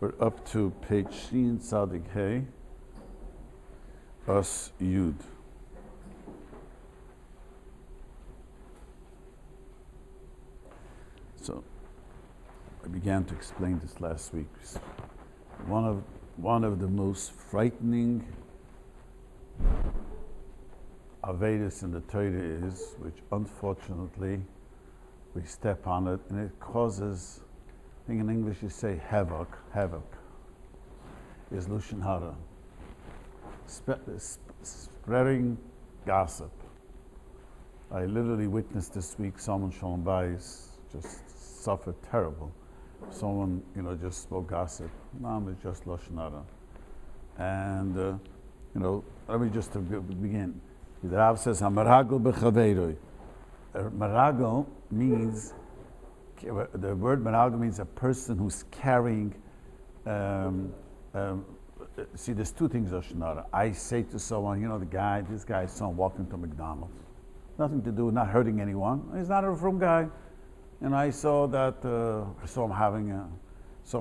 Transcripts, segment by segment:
We're up to page Shin Tzadik Hey, Us Yud. So I began to explain this last week. One of the most frightening Avedas in the Torah is, which unfortunately we step on it, and it causes, I think in English you say havoc, is Loshon Hora. Spreading gossip. I literally witnessed this week someone Shalom Bayis just suffered terrible. Someone, just spoke gossip. No, it's just Loshon Hora. And, let me just begin. The Rav says, "Hamaragel b'chaveiroi." Maragel means, the word maragel means a person who's carrying. See, there's two things Loshon Hora. I say to someone, this guy saw him walking to McDonald's. Nothing to do, not hurting anyone. He's not a frum guy. And I saw that, I saw him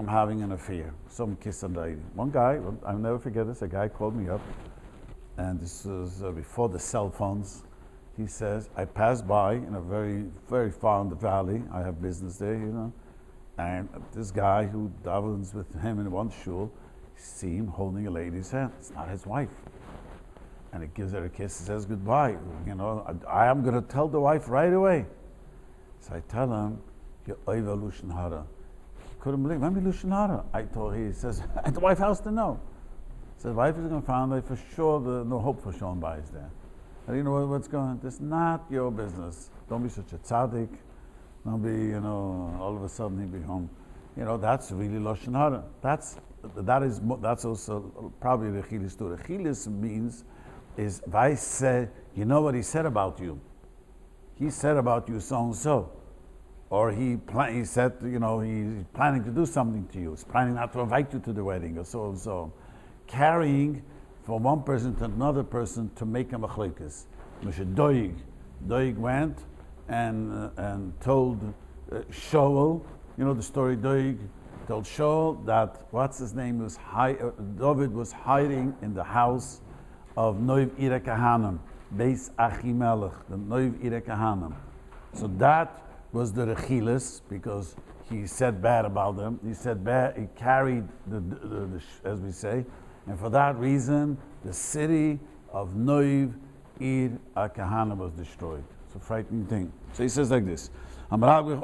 having an affair. Some kiss and lady. One guy, I'll never forget this, a guy called me up, and this was before the cell phones. He says, I passed by in a very, very far in the valley. I have business there, and this guy who davens with him in one shul, see him holding a lady's hand. It's not his wife. And he gives her a kiss and says goodbye. I am going to tell the wife right away. So I tell him, you're over Loshon Hora. He couldn't believe, maybe Loshon Hora. He says, and the wife has to know. So the wife is going to find out for sure no hope for Shalom Bayis there. And you know what's going on? This is not your business. Don't be such a tzaddik. Don't be, all of a sudden he be home. That's really Loshon Hora. That's also probably Rechilis too. Rechilis means is Vais said, you know what he said about you. He said about you so and so. Or he said, he's planning to do something to you. He's planning not to invite you to the wedding or so and so. Carrying from one person to another person to make a machlokes. Doig went and told Shaul, the story Doig told Shaul that David was hiding in the house of Noiv Ira Kahanim, Beis Achimelech, the Noiv Ira Kahanim. So that was the Rechilis, because he said bad about them. He said bad, he carried the as we say, and for that reason, the city of Noiv Ir Kahanim was destroyed. It's a frightening thing. So he says like this. Loshon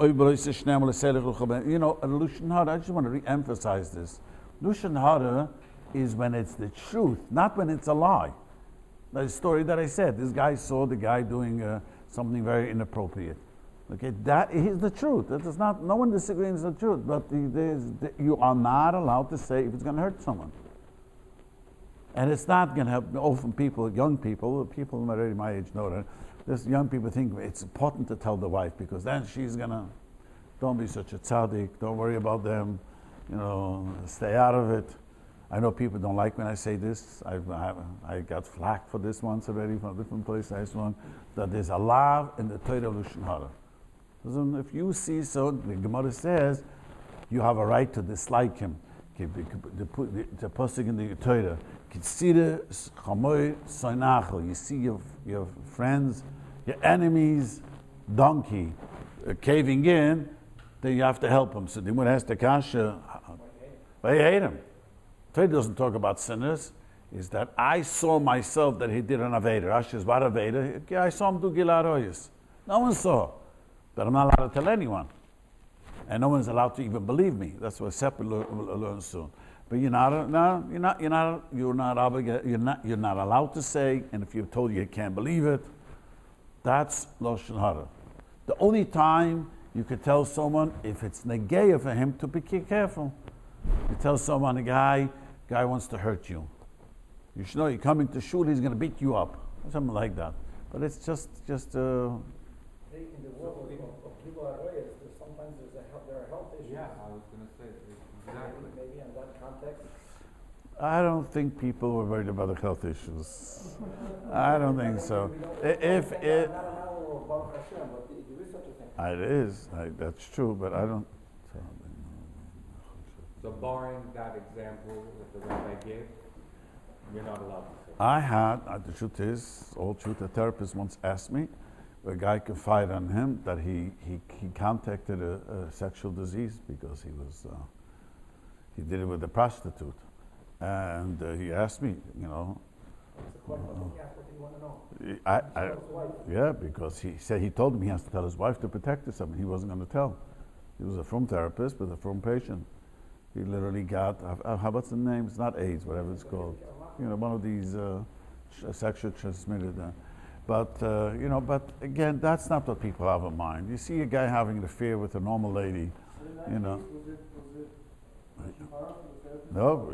Hora, I just want to re-emphasize this. Loshon Hora is when it's the truth, not when it's a lie. The story that I said, this guy saw the guy doing something very inappropriate. Okay, that is the truth. That is not. No one disagrees with the truth, but you are not allowed to say if it's going to hurt someone. And it's not going to help. Often young people already my age know that. This young people think it's important to tell the wife, because then she's going to, don't be such a tzaddik, don't worry about them, stay out of it. I know people don't like when I say this. I got flack for this once already from a different place. I just want that there's a law in the Torah of Loshon Hora. If you see so, the Gemara says, you have a right to dislike him. The pasuk in the Torah, you see your friends, your enemies, donkey, caving in, then you have to help them. So the Gemara has to kasha, but you hate him. Torah doesn't talk about sinners. Is that I saw myself that he did an Aveda. Rashi is what Aveda? I saw him do Gila Aroyos. No one saw, but I'm not allowed to tell anyone, and no one's allowed to even believe me. That's what separate will learn soon. But you're not allowed to say, and if you're told you can't believe it, that's Loshon Hora. The only time you could tell someone if it's negeya for him to be careful. You tell someone a guy wants to hurt you. You should know you're coming to shul, he's going to beat you up, something like that. But it's just. In the world of people are lawyers, sometimes there are health issues. Yeah, I was going to say exactly. Maybe in that context. I don't think people were worried about the health issues. I don't think so. If it. It is. That's true, but I don't. So barring that example that the rabbi gave, you're not allowed to say. I had, the truth is, all truth, a therapist once asked me, a guy confided on him that he contacted a sexual disease because he did it with a prostitute. And he asked me, you know. What do you want to know? Yeah, because he said he told him he has to tell his wife to protect herself, and he wasn't going to tell. He was a frum therapist with a frum patient. He literally got, what's the name? It's not AIDS, whatever it's called. You know, one of these sexually transmitted. But again, that's not what people have in mind. You see a guy having an affair with a normal lady, you know. No,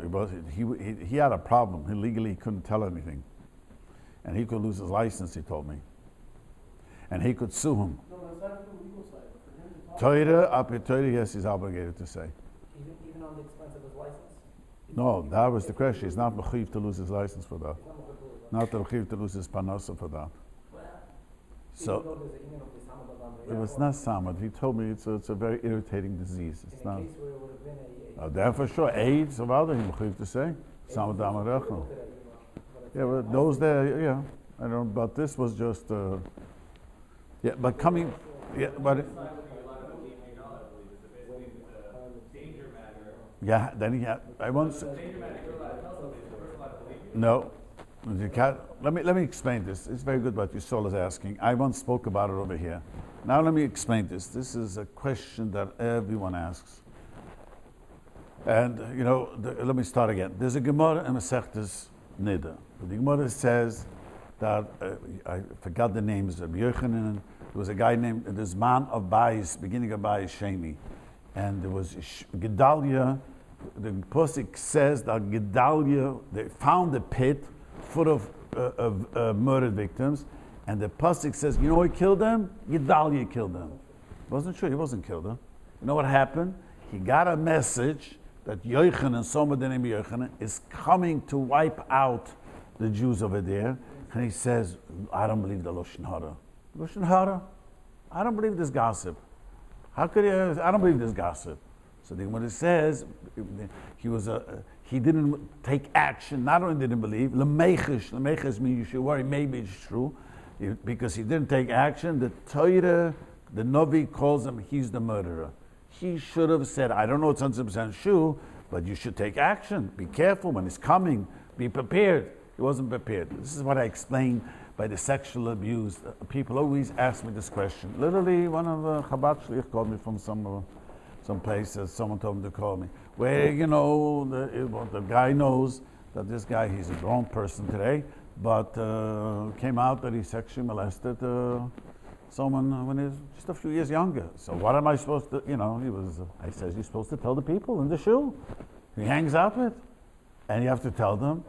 he had a problem. He legally couldn't tell anything. And he could lose his license, he told me. And he could sue him. No, that's not the legal side. But for him to talk Up in Torah, yes, he's obligated to say. even on the expense of his license? No, that was the question. He's not mechuyev to lose his license for that. Not mechuyev to lose his parnasa for that. So it was not samad. He told me it's a very irritating disease. It's not. There for sure. AIDS, of other he mechuyev to say. Samad amarechon. Yeah, well, those there, yeah. I don't. But this was just. Yeah, but coming. Yeah, but. Yeah, then he had. I once. No, you can't. Let me explain this. It's very good what Yisrael is asking. I once spoke about it over here. Now let me explain this. This is a question that everyone asks. And you know, let me start again. There's a Gemara in Masechtas Nida. The Gemara says that I forgot the names of Elchonon. There was a guy named this man of Bayis, beginning of Bayis Sheni, and there was Gedalia. The Pasuk says that Gedalia, they found a pit full of murdered victims, and the Pasuk says, you know who killed them? Gedalia killed them. Wasn't true. He wasn't killed them. You know what happened? He got a message that Elchonon, someone the name of Elchonon, is coming to wipe out the Jews over there, and he says, I don't believe the Loshon Hora. Loshon Hora? I don't believe this gossip. How could he? I don't believe this gossip. So the Gemara says he didn't take action. Not only didn't believe, lemechish means you should worry. Maybe it's true, because he didn't take action. The Torah, the Navi calls him. He's the murderer. He should have said, I don't know it's 100% true, but you should take action. Be careful when it's coming. Be prepared. He wasn't prepared. This is what I explained by the sexual abuse. People always ask me this question. Literally, one of the Chabad Shliach called me from some place. Someone told him to call me. Where, you know, the guy knows that this guy, he's a grown person today, but came out that he sexually molested someone when he was just a few years younger. So what am I supposed to, you know, I says, you're supposed to tell the people in the shul he hangs out with. And you have to tell them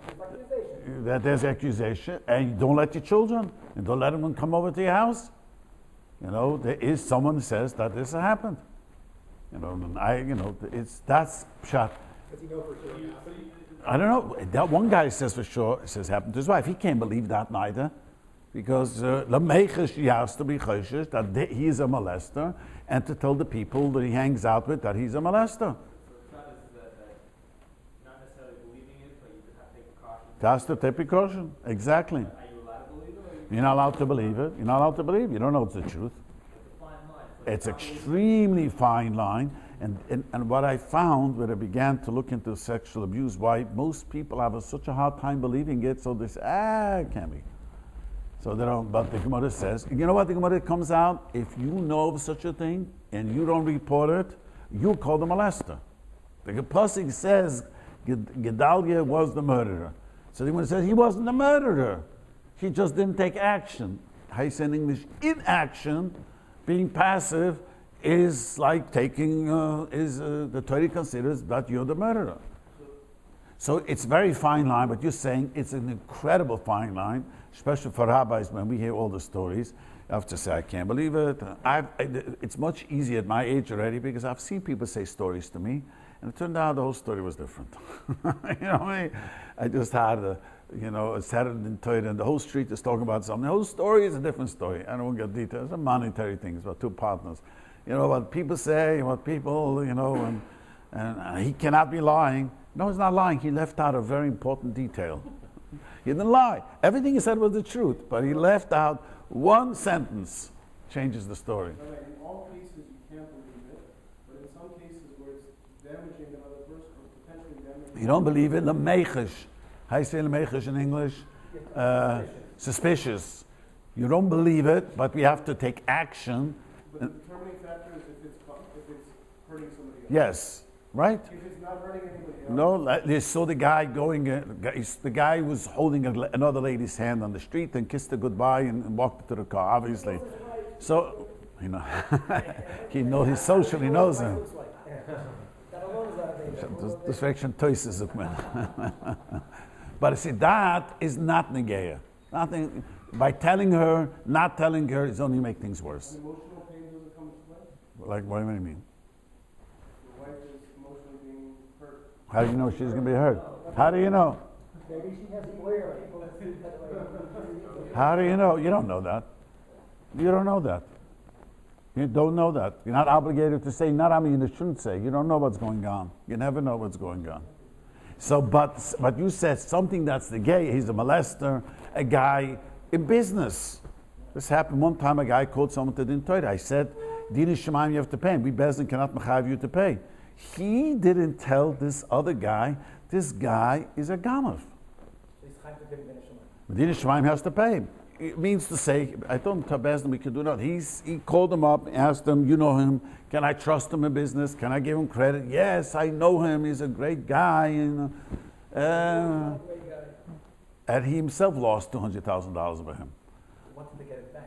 that there's accusation, and you don't let your children, and don't let them come over to your house. You know, there is someone who says that this happened. You know, and that's pshat. Does he know for sure? I don't know. That one guy says for sure, it says happened to his wife. He can't believe that neither, because Lamechish, he has to be choshesh that he is a molester, and to tell the people that he hangs out with that he's a molester. That's to take precaution. Exactly. Are you allowed to believe it? You're not allowed to believe it. You're not allowed to believe it. You don't know it's the truth. It's a fine line. It's extremely fine line. And what I found when I began to look into sexual abuse, why most people have such a hard time believing it, so they say, it can't be. So they don't, but the Gemara says, you know what the Gemara comes out? If you know of such a thing and you don't report it, you call the molester. The Pasuk says Gedalia was the murderer. So the Gemara says he wasn't the murderer. He just didn't take action. How you say in English? Inaction, being passive, is like taking, the Torah considers that you're the murderer. So it's a very fine line, but you're saying it's an incredible fine line, especially for rabbis when we hear all the stories. I have to say, I can't believe it. It's much easier at my age already because I've seen people say stories to me, and it turned out the whole story was different. You know what I mean? I just had a Saturday in Torah, and the whole street is talking about something. The whole story is a different story. I don't want to get details. It's a monetary thing. It's about two partners. You know, what people say, what people, and he cannot be lying. No, he's not lying. He left out a very important detail. He didn't lie. Everything he said was the truth, but he left out one sentence, changes the story. Right, in all cases, you can't believe it, but in some cases where it's damaging another person, or potentially damaging... You don't believe it? Lemechish. How do you say lemechish in English? Suspicious. You don't believe it, but we have to take action. But the determining factor is if it's hurting somebody else. Yes, right? If it's not hurting anybody else... No, they saw the guy going, the guy was holding another lady's hand on the street and kissed her goodbye and walked to the car, obviously. So, you know, he knows, he's social, he knows him. Das wäre schon Teuse, sagt man. But see, that is not negeya. Nothing, by telling her, not telling her, is only make things worse. And emotional pain doesn't come into play? Like, what do you mean? Your wife is emotionally being hurt. How do you know she's going to be hurt? How do you know? Maybe she has clear. How do you know? You don't know that. You don't know that. You don't know that. You're not obligated to say, not I mean, you shouldn't say. You don't know what's going on. You never know what's going on. So, but you said something that's the gay, he's a molester, a guy in business. This happened one time, a guy called someone to din Torah. I said, Dina Shemaim, you have to pay. We Bezdin cannot mechav you to pay. He didn't tell this other guy, this guy is a ganav. Dina Shemaim has to pay him. It means to say, I told him to Bezdin we could do that. He called him up, asked him, you know him, can I trust him in business? Can I give him credit? Yes, I know him, he's a great guy. And he himself lost $200,000 by him. Wanted to get it back.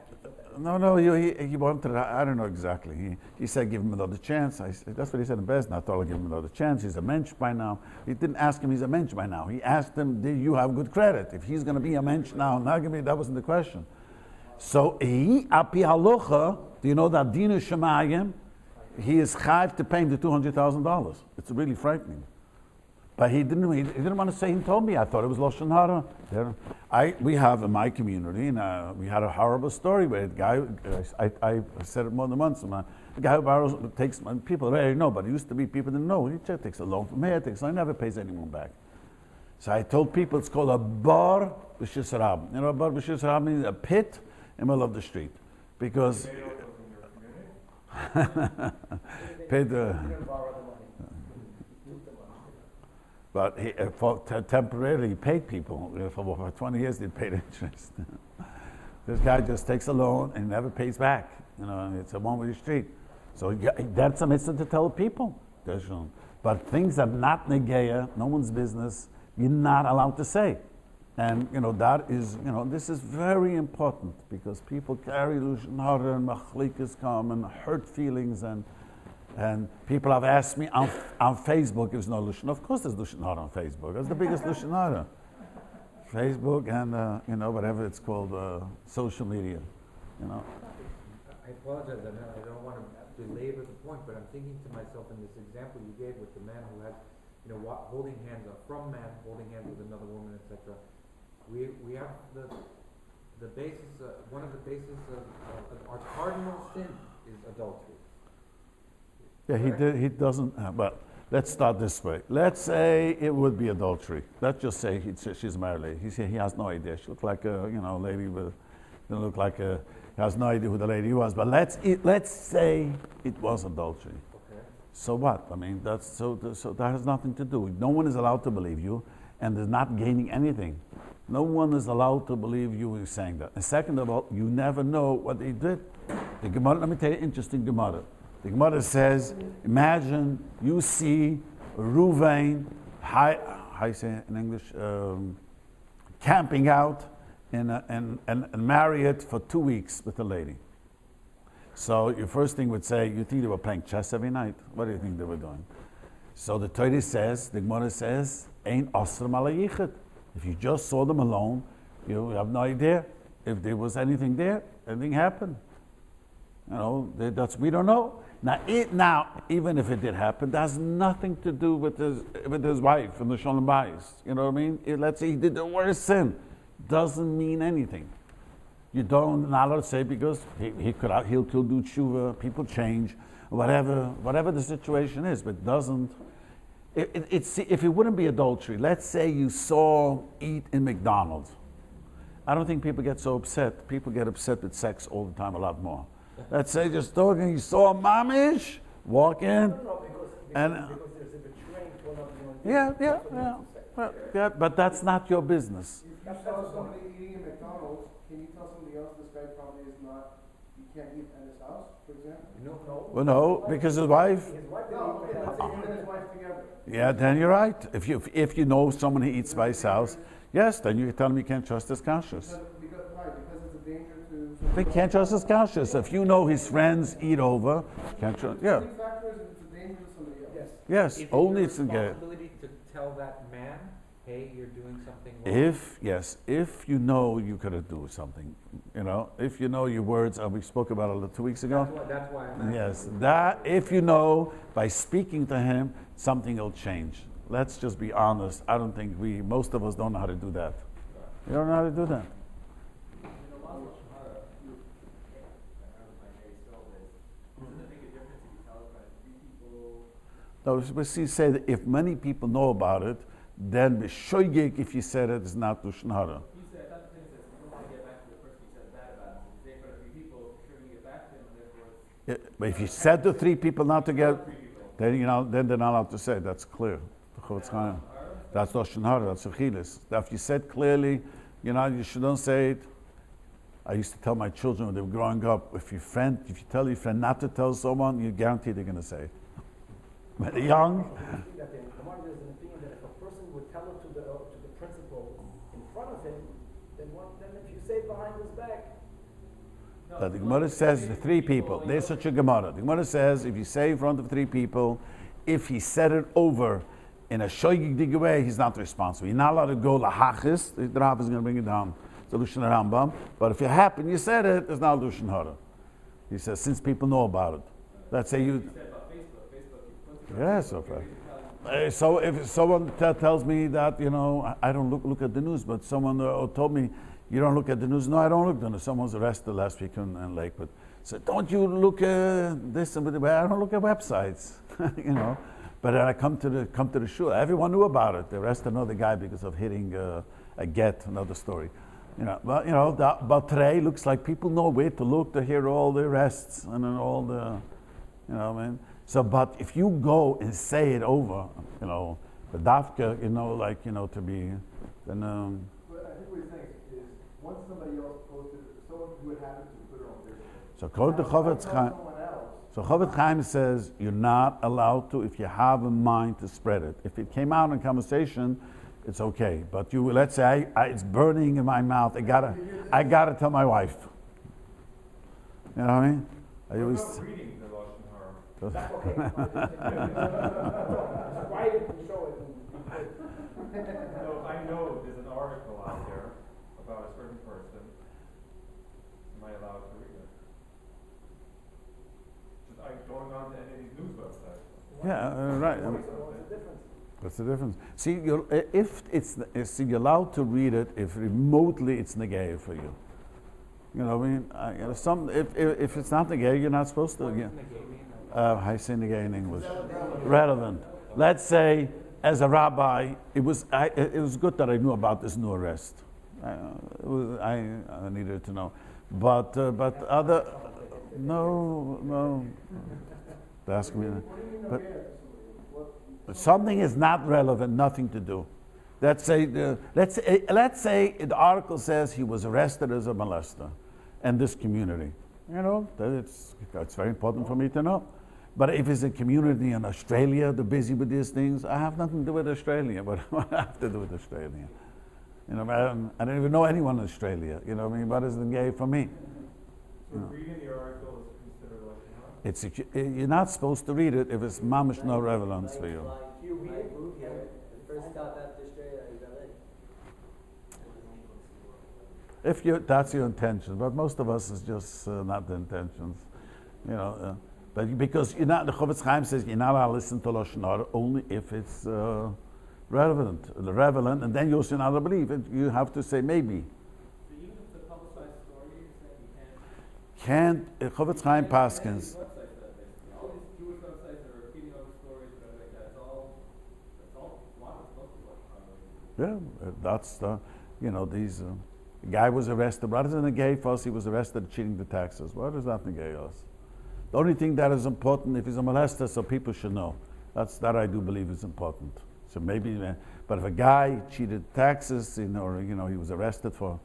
No, he wanted, I don't know exactly. He said, give him another chance. That's what he said in Bezdin. I thought I'd give him another chance. He's a mensch by now. He didn't ask him he's a mensch by now. He asked him, do you have good credit? If he's going to be a mensch now, that wasn't the question. So he, api halacha, do you know that Dina Shemayim, he is chayv to pay him the $200,000. It's really frightening. But he didn't want to say, he told me. I thought it was Loshon Hora. We have in my community, and we had a horrible story where the guy, I said it more than once, the guy who borrows, takes, people already know, but it used to be people didn't know. He takes a loan from here, he never pays anyone back. So I told people it's called a bar b'shis rab. You know, a bar b'shis rab means a pit in the middle of the street. Because... paid but he, temporarily he paid people. For 20 years they paid interest. This guy just takes a loan and never pays back. You know, and it's a one-way street. So that's a mitzvah to tell people. But things are not negeya, no one's business, you're not allowed to say. And that is, this is very important because people carry Loshon Hora and machlikas come and hurt feelings and people have asked me on Facebook if there's no Loshon. Of course there's Loshon Hora on Facebook. That's the biggest Loshon Hora. Facebook and, whatever it's called, social media, I apologize, I don't want to belabor the point, but I'm thinking to myself in this example you gave with the man who had, holding hands up, from man holding hands with another woman, etc. We have the basis, one of the bases of our cardinal sin is adultery. Yeah, he doesn't, but let's start this way. Let's say it would be adultery. Let's just say she's a married lady. He has no idea. She looked like a, lady with, didn't look like a, he has no idea who the lady was. But let's say it was adultery. Okay. So what? I mean, so that has nothing to do. No one is allowed to believe you, and is not gaining anything. No one is allowed to believe you in saying that. And second of all, you never know what they did. The Gemara, let me tell you an interesting Gemara. The Gemara says, imagine you see Ruvain, how you say it in English, camping out and marry it for 2 weeks with a lady. So your first thing would say, you think they were playing chess every night? What do you think they were doing? So the Torah says, the Gemara says, Ein asram ala yichud. If you just saw them alone, you have no idea if there was anything there, anything happened. We don't know. Now, even if it did happen, that has nothing to do with his wife and the Shalom Bayis. You know what I mean? Let's say he did the worst sin. Doesn't mean anything. You don't not allowed to say because he'll do tshuva, people change, whatever the situation is, but doesn't. If it wouldn't be adultery, let's say you saw eat in McDonald's. I don't think people get so upset. People get upset with sex all the time, a lot more. Let's say just talking, you saw a mamish walk in, No, and because there's a betraying to another human being. yeah, but that's not your business. If you saw somebody eating in McDonald's, can you tell somebody else this guy probably is not, you can't eat at his house, for example? No. Well, no, because his wife. His wife No, didn't okay, eat let's say him and his wife together. Yeah, then you're right. If you know someone who eats by his house, yes, then you tell him you can't trust his kashrus. Because it's a danger to. They can't trust his kashrus. If you know his friends eat over, can't trust. Yeah, The factor is it's a danger to somebody else. Yes. yes, Is it only your it's in get. responsibility to tell that man, hey, you're doing something wrong? If you know you could do something, if you know your words, we spoke about it 2 weeks ago. That's why I'm asking. Yes, that if you know by speaking to him, something will change. Let's just be honest. I don't think most of us don't know how to do that. You don't know how to do that. In the Loshon Hora, doesn't it make a difference if you tell it by 3 people? No, but see, say that if many people know about it, then b'shoigig, if you said it, is not Loshon Hora. You said, I thought the thing says, you don't want to get back to the person you said bad about. If you say in front of 3 people, for sure you get back to him, and therefore it's But if you said to 3 people not to get, 3 people. then they're not allowed to say. That's clear. Hilchos Chaim. That's Loshon Hora. That's Achilas. If you said clearly, you shouldn't say it. I used to tell my children when they were growing up, if you tell your friend not to tell someone, you're guaranteed they're going to say it. When they're young, That the Gemara is an opinion that if a person would tell it to the principal in front of him, then if you say it behind his back, the Gemara says the 3 people. There's such a Gemara. The Gemara says if you say in front of 3 people, if he said it over in a shoygig dig way, he's not responsible. You're not allowed to go lahachis. The Rav is going to bring it down. It's a Loshon Rambam. But if you said it, it's not Loshon Hora. He says since people know about it. Let's say you. said about Facebook, Yes, okay. So if someone tells me that I don't look at the news, but someone told me you don't look at the news. No, I don't look at the news. Someone was arrested last week in Lakewood. Said, don't you look at this and that? I don't look at websites, But then I come to the shul. Everyone knew about it. They arrested another guy because of hitting a get. Another story. But today looks like people know where to look to hear all the arrests and then all the, So, but if you go and say it over, the dafka, to be, then. But I think what he's saying is, once somebody else posted it, someone who would happen to put it on Facebook. So, according to Chavetz Chaim, Someone else. so Chavetz Chaim says you're not allowed to if you have a mind to spread it. If it came out in conversation, it's okay. But let's say it's burning in my mouth. I gotta tell my wife. You know what I mean? I always. Reading the Loshon Hora. that's okay. Just write it and show it. No, I know there's an article out there about a certain person. Am I allowed to read it? Just going on to any of these news websites. Yeah, right. What's the difference? What's the difference? See, you're allowed to read it if remotely it's negay for you. You know what I mean? If it's not negay, you're not supposed to. I say negay in English. Relevant. Let's say, as a rabbi, it was good that I knew about this new arrest. I needed to know, but other no. Ask me, but. Something is not relevant, nothing to do. Let's say the article says he was arrested as a molester in this community. It's very important for me to know. But if it's a community in Australia, they're busy with these things, I have nothing to do with Australia. But what I have to do with Australia? I don't even know anyone in Australia. What is the gay for me? So reading the article is considered Loshon Hora? You're not supposed to read it if it's mamish no relevance for you. You read it, First got that Australia, That's your intention, but most of us is just not the intentions, But because the Chavetz Chaim says you're not allowed to listen to Loshon Hora only if it's relevant, and then you're not allowed to believe it. You have to say maybe. So even if it's a publicized story, can't, Hilchos Chaim Paskins. Websites that basically, all these Jewish websites that are repeating all the stories, whatever like that, it's all, a lot of it's supposed to be what Yeah, that's the, these, the guy was arrested. What does it negate for us? He was arrested cheating the taxes. What does that negate us? The only thing that is important, if he's a molester, so people should know. That I do believe is important. So maybe, but if a guy cheated taxes, or he was arrested for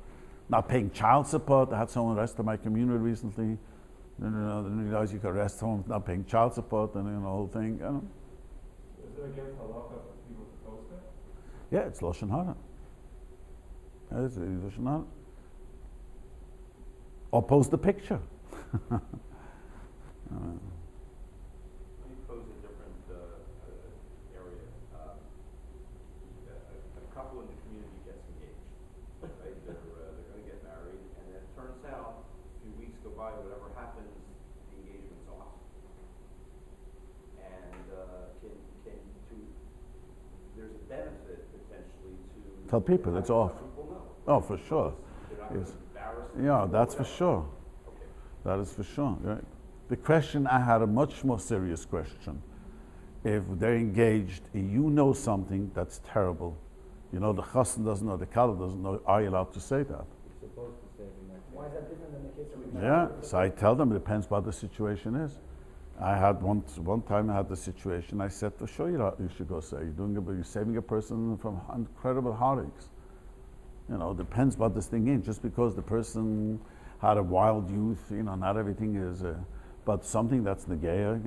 not paying child support. I had someone arrested in my community recently. Then you realize you could arrest someone for not paying child support, and the whole thing. Is it against Halacha for people to post it? Yeah, it's Loshon Hora. Yeah, it's Loshon Hora. Or post the picture. Let me pose a different area. A couple in the community gets engaged, right? They're going to get married, and it turns out a few weeks go by, whatever happens, the engagement's off. And there's a benefit potentially to Tell people it's off. People know. Oh, for sure. They're not Yes. embarrassed. Yeah, that's for sure. Okay. That is for sure. Right? The question, I had a much more serious question. If they're engaged, you know something that's terrible. The chassan doesn't know, the kala doesn't know. Are you allowed to say that? You're supposed to say it in that case. Why is that different than the case of Yeah. So I tell them it depends what the situation is. I had one time I had the situation. I said, for sure you should go say. You're saving a person from incredible heartaches. Depends what this thing is. Just because the person had a wild youth, not everything is. But something that's negeya,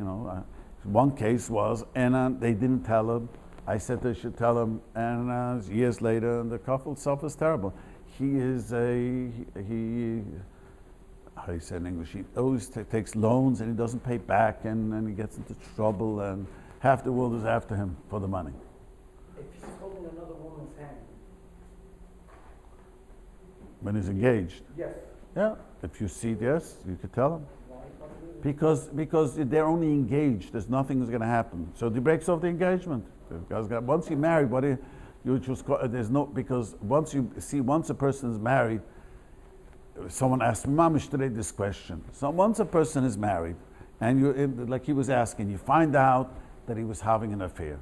one case was, and they didn't tell him. I said they should tell him, and years later, the couple itself is terrible. He is how do you say in English? He always takes loans and he doesn't pay back, and he gets into trouble, and half the world is after him for the money. If he's holding another woman's hand. When he's engaged. Yes. Yeah, if you see this, you could tell him. Why? Because they're only engaged, there's nothing that's going to happen. So he breaks off the engagement. Once you're married, because once a person is married, someone asked me, Mamish, today this question. So once a person is married, and like he was asking, you find out that he was having an affair.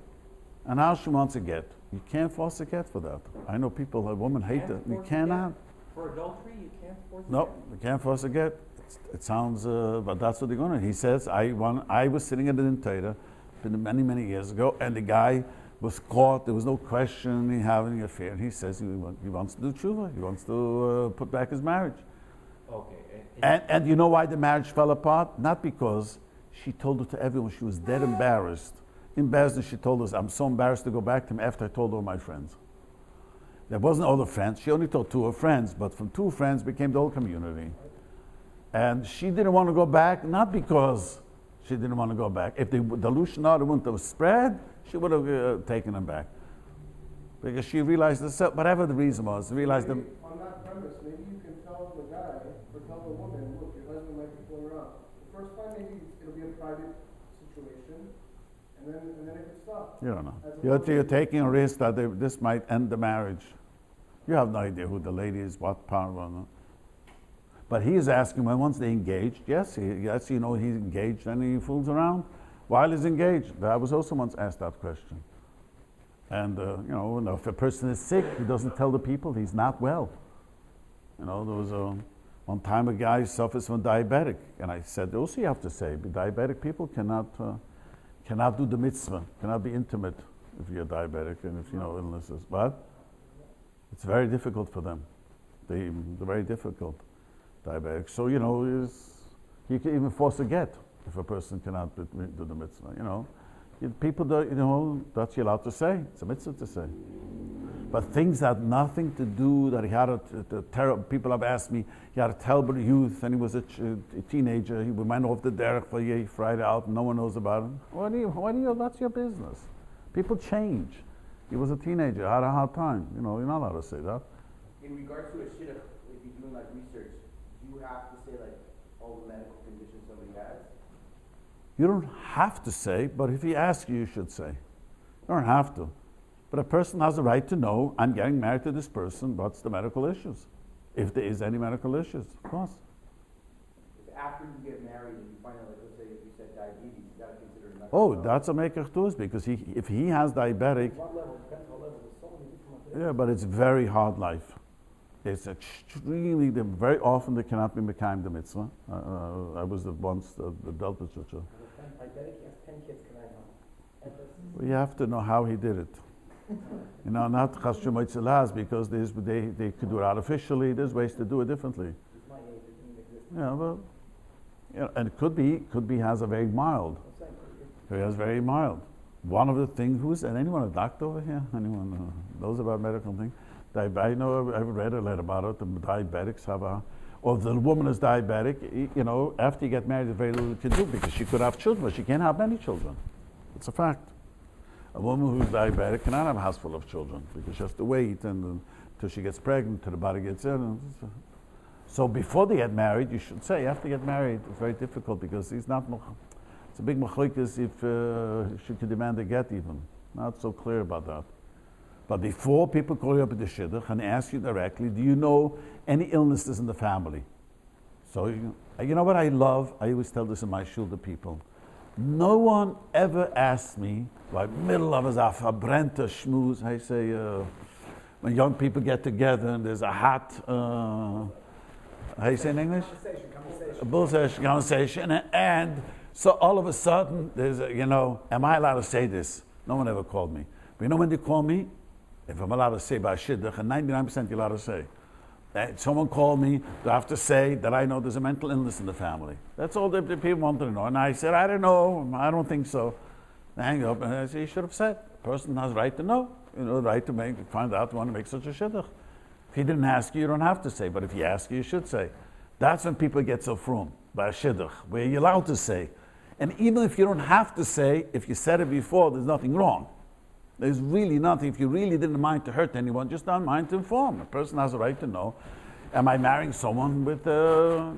And how she wants a get. You can't force a get for that. I know people, a woman hate it. You cannot. For adultery, you can't force it? No, you can't force a get. It sounds, but that's what they're going to. He says, I was sitting at the Tater many, many years ago, and the guy was caught. There was no question he having an affair. And he says he wants to do tshuva. He wants to put back his marriage. Okay. And you know why the marriage fell apart? Not because she told it to everyone. She was dead embarrassed. In Bezdin, she told us, I'm so embarrassed to go back to him after I told all my friends. There wasn't all the friends. She only told 2 of her friends, but from 2 friends became the whole community. And she didn't want to go back, not because she didn't want to go back. If the Loshon Hora wouldn't have spread, she would have taken him back. Because she realized that, whatever the reason was, realized that. On that premise, maybe you can tell the guy or tell the woman, look, your husband might be fooling around. The first time, maybe it'll be a private situation, and then it could stop. You don't know. You're taking a risk that this might end the marriage. You have no idea who the lady is, what power. But he is asking when once they engaged, yes, he's engaged and he fools around while he's engaged. I was also once asked that question. And if a person is sick, he doesn't tell the people he's not well. There was one time a guy suffers from diabetic, and I said, also you have to say, diabetic people cannot do the mitzvah, cannot be intimate if you're diabetic and if illnesses. But it's very difficult for them. They're very difficult. Diabetic. So, you can even force a get if a person cannot do the mitzvah, People, that's you're allowed to say. It's a mitzvah to say. But things that nothing to do, that he had people have asked me, he had a Tauber youth and he was a teenager. He went off the derech for a Friday out and no one knows about him. That's your business. People change. He was a teenager, had a hard time. You're not allowed to say that. In regards to a shidduch, if you're doing research, you have to say all the medical conditions somebody has? You don't have to say, but if he asks you, you should say. You don't have to. But a person has a right to know, I'm getting married to this person, what's the medical issues? If there is any medical issues, of course. after you get married and you find out, like, let's say if you said diabetes, you gotta consider medical. Oh, that's a maker too, because if he has diabetic, What level? Depends what level. There's so many different. yeah, but it's very hard life. It's extremely, very often they cannot be mekayim the mitzvah. I was once the Delta Church. Diabetic has 10 kids, can I know? We have to know how he did it. You know, not chashumoitzelaz, because they could do it artificially. There's ways to do it differently. It's my age, it didn't exist. Yeah, well, yeah, and it could be has a very mild. He has very mild. One of the things, anyone a doctor over here? Anyone knows about medical things? I know, I've read a lot about it. The diabetics have or if the woman is diabetic, you know, after you get married, there's very little you can do, because she could have children, but she can't have many children. It's a fact. A woman who's diabetic cannot have a house full of children, because she has to wait until she gets pregnant, till the body gets in. So before they get married, you should say, after you get married, it's very difficult, because it's a big machlokes if she could demand a get even. Not so clear about that. But before people call you up at the shidduch and ask you directly, do you know any illnesses in the family? So you know what I love? I always tell this in my shul to people. No one ever asked me, like middle of a verbrennte schmooze, I say, when young people get together and there's a hot, how you say in English? Conversation. And so all of a sudden, there's am I allowed to say this? No one ever called me. But you know when they call me? If I'm allowed to say by shidduch, and 99% you're allowed to say. Someone called me, do I have to say that I know there's a mental illness in the family? That's all the people wanted to know. And I said, I don't know, I don't think so. I hang up, and I said, you should have said. The person has right to know, the right to find out, want to make such a shidduch. If he didn't ask you, you don't have to say, but if he asks you, you should say. That's when people get so frum, by a shidduch, where you're allowed to say. And even if you don't have to say, if you said it before, there's nothing wrong. There's really nothing. If you really didn't mind to hurt anyone, just don't mind to inform. A person has a right to know, am I marrying someone with a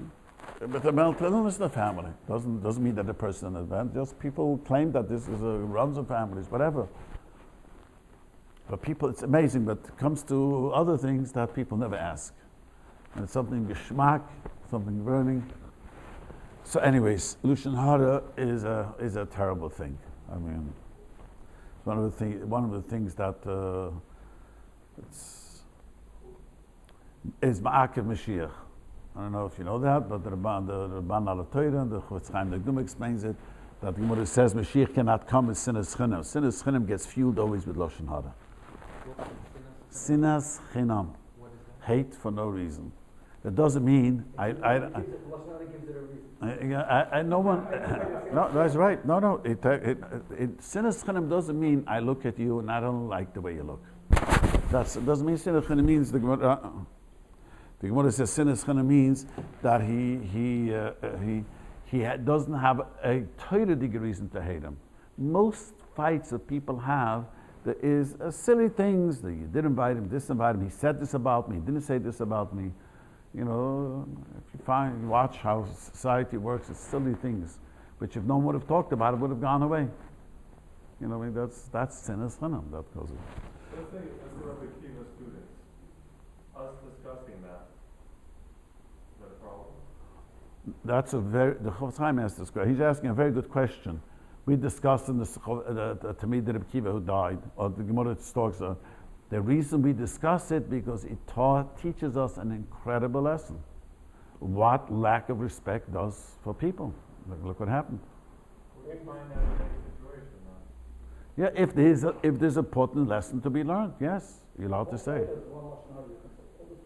mental illness in the family? Doesn't mean that the person is bad. Just people claim that this is runs in families, whatever. But people, it's amazing, but it comes to other things that people never ask. And it's something geschmack, something burning. So anyways, Loshon Hora is a terrible thing. I mean, one of the things that is Ma'akev Mashiach. I don't know if you know that, but the Rabban al Torah, the Hilchos Masa explains it, that the Gemara says Mashiach cannot come with sinas chinam. Sinas chinam gets fueled always with Loshon Hora. Sinas chinam, hate for no reason. That doesn't mean no one. No, that's right. No. Sinas chinam doesn't mean I look at you and I don't like the way you look. It doesn't mean sinas chinam means the Gemara. The Gemara says sinas chinam means that he doesn't have a Torah reason to hate him. Most fights that people have, there is silly things that you didn't invite him, disinvite him. He said this about me. He didn't say this about me. If you watch how society works, it's silly things, which if no one would have talked about it, would have gone away. That's sinas chinam. That goes. Let's say as the Rabbi Kiva students, us discussing that, is that a problem? That's the Hilchos Chaim asked this question. He's asking a very good question. We discussed in the Talmid Rabbi Kiva who died, or the Gemara talks. The reason we discuss it because it teaches us an incredible lesson. What lack of respect does for people. Look what happened. We find that in any situation now. Yeah, if there's a potent lesson to be learned, yes, you're allowed to say.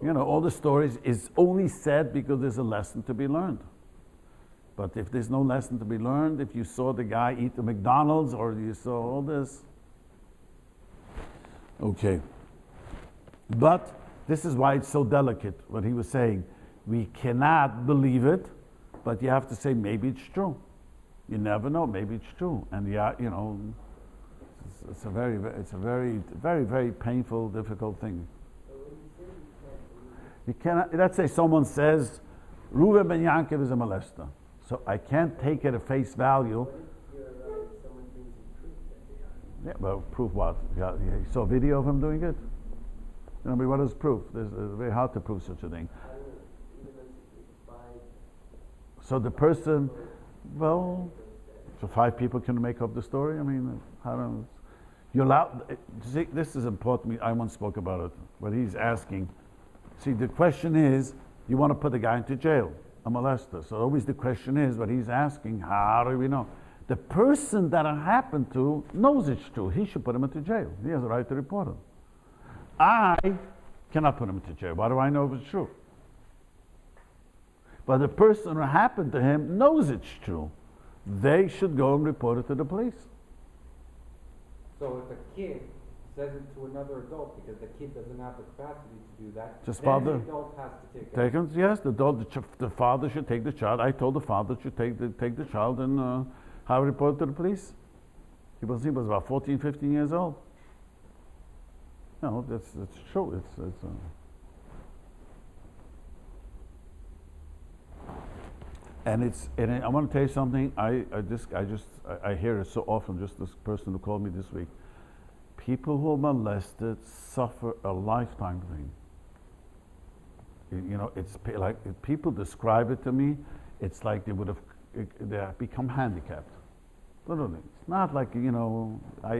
All the stories is only said because there's a lesson to be learned. But if there's no lesson to be learned, if you saw the guy eat the McDonald's or you saw all this, okay. But this is why it's so delicate, what he was saying. We cannot believe it, but you have to say maybe it's true. You never know, maybe it's true. And it's a very, very, very painful, difficult thing. You cannot, let's say someone says, Reuven ben Yankov is a molester. So I can't take it at face value. Yeah, well, proof what? You saw a video of him doing it? What is proof? It's very hard to prove such a thing. So the person, well, so 5 people can make up the story. I mean, I don't. You're allowed. See, this is important. I once spoke about it. What he's asking. See, the question is, you want to put the guy into jail, a molester. So always the question is, what he's asking, how do we know? The person that it happened to knows it's true. He should put him into jail. He has a right to report him. I cannot put him into jail. Why do I know if it's true? But the person who happened to him knows it's true. They should go and report it to the police. So if a kid says it to another adult because the kid doesn't have the capacity to do that, Just then father- the adult has to take it. Take him, yes, the father should take the child. I told the father to take the child and have it reported to the police. He was about 14, 15 years old. No, that's true. And I want to tell you something. I hear it so often. Just this person who called me this week. People who are molested suffer a lifetime pain. You know, it's like if people describe it to me. It's like they have become handicapped. Literally, it's not like I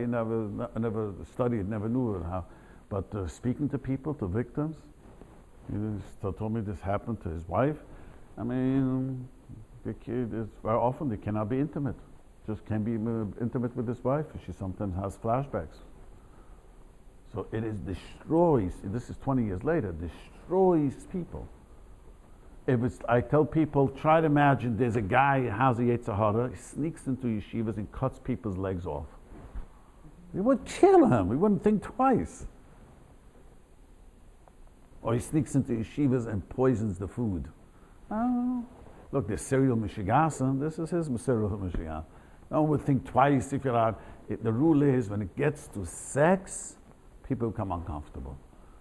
never studied, never knew how. But speaking to people, to victims, he told me this happened to his wife. I mean, the kid is very often they cannot be intimate. Just can't be intimate with his wife. She sometimes has flashbacks. So it destroys. This is 20 years later. Destroys people. I tell people, try to imagine there's a guy who has a Yetzer Hara, he sneaks into yeshivas and cuts people's legs off. We would kill him. We wouldn't think twice. Or he sneaks into yeshivas and poisons the food. Oh, look, there's serial Mishigasan. This is his serial Mishigasan. No one would think twice if you're out. The rule is when it gets to sex, people become uncomfortable.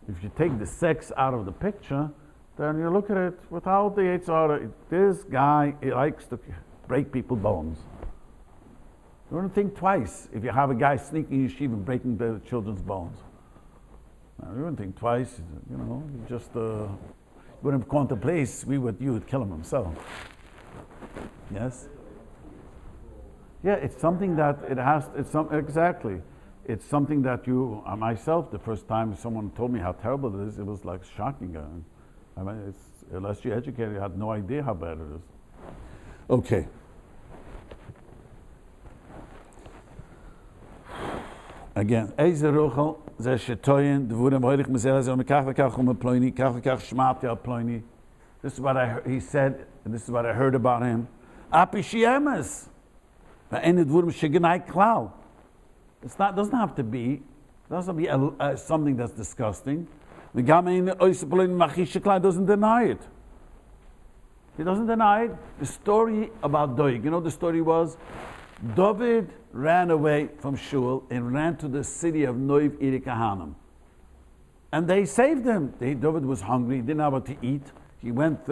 If you take the sex out of the picture, then you look at it without the Yetzer Hara. This guy, he likes to break people's bones. You wouldn't think twice if you have a guy sneaking in yeshiva and breaking the children's bones. You wouldn't think twice, you just wouldn't have gone to place, you would kill him himself. Yes? Yeah, it's something that exactly. It's something that myself, the first time someone told me how terrible it is, it was like shocking. I mean, unless you're educated, you have no idea how bad it is. Okay. Again, this is what he said, and this is what I heard about him. It doesn't have to be something that's disgusting. The Gamein doesn't deny it. He doesn't deny it. The story about Doeg, the story was David ran away from Shul and ran to the city of Noiv Irikahanim. And they saved him. David was hungry, he didn't have what to eat. He went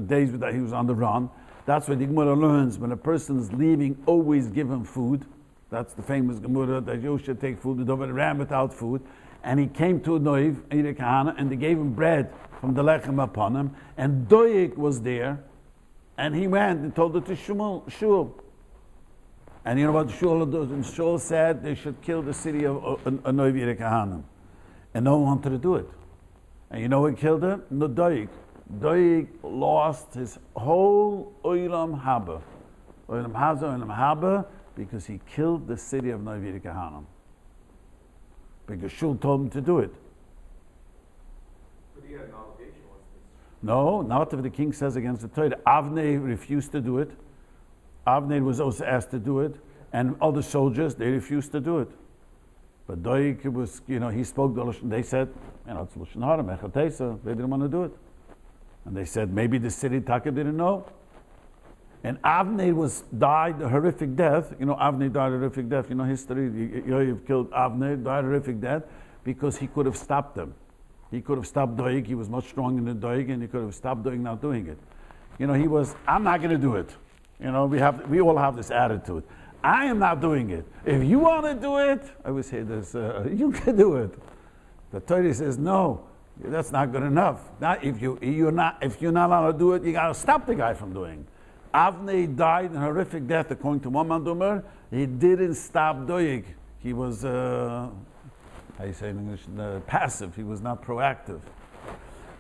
days that he was on the run. That's what the Gemara learns. When a person is leaving, always give him food. That's the famous Gemara that you should take food. David ran without food. And he came to Noiv Irikahanim and they gave him bread from the lechem upon him. And Doeg was there. And he went and told it to Shul. And you know what Shul does? And Shul said they should kill the city of Noiv Irikahanim. And no one wanted to do it. And you know what killed him? No, Doeg. Doeg lost his whole Olam Haba. Olam Haba, because he killed the city of Noiv Irikahanim. Because Shul told him to do it. But he had an obligation, wasn't he? No, not if the king says against the Torah. Avnei refused to do it. Avnei was also asked to do it. And other soldiers, they refused to do it. But Doeg was, he spoke the Loshon. They said, it's Loshon Hora, Mechatesa. They didn't want to do it. And they said, maybe the city Taka didn't know. And Avnei died a horrific death. Avnei died a horrific death. History, Yoav killed Avnei, died a horrific death because he could have stopped them. He could have stopped Doeg. He was much stronger than Doeg, and he could have stopped Doeg not doing it. I'm not going to do it. We all have this attitude. I am not doing it. If you want to do it, I would say this, you can do it. The Torah says, no, That's not good enough. Not if you're not allowed to do it, you got to stop the guy from doing. Avnei died in horrific death, according to one Mandumer. He didn't stop doing. He was, how you say in English, passive. He was not proactive.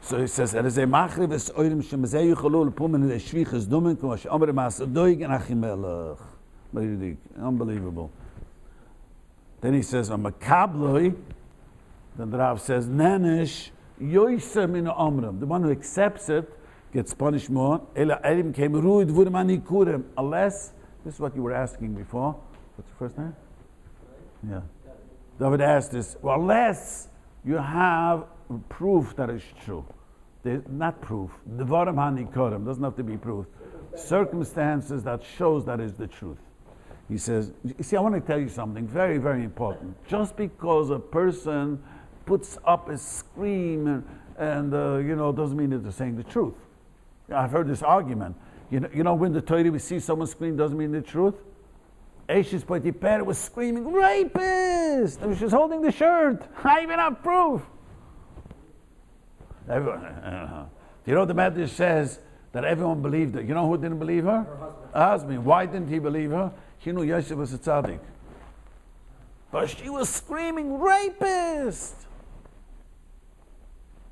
So he says, "Er is a machriv es oirim shemazei yicholol pumen le shviches dumen k'ma she'amar ma'aseh doig en achimelech." Unbelievable. Then he says, "A makabloi." Then the Rav says, "Nanish yoyser min amram." The one who accepts it gets punished more. Ela elim came ruid vurman ikurem. Unless, this is what you were asking before. What's your first name? Yeah. David asked this. Well, unless you have proof that it's true. Not proof. Devarim hanikorim doesn't have to be proof. Circumstances that shows that is the truth. He says, you see, I want to tell you something very, very important. Just because a person puts up a scream and doesn't mean that they're saying the truth. I've heard this argument. You know, when the Torah we see someone scream doesn't mean the truth. Eish's Potiphar was screaming, rapist! And she was holding the shirt. I even have proof. Everyone, you know, the Medrash says that everyone believed her. You know who didn't believe her? Her husband. Why didn't he believe her? He knew Yosef was a tzaddik. But she was screaming, rapist!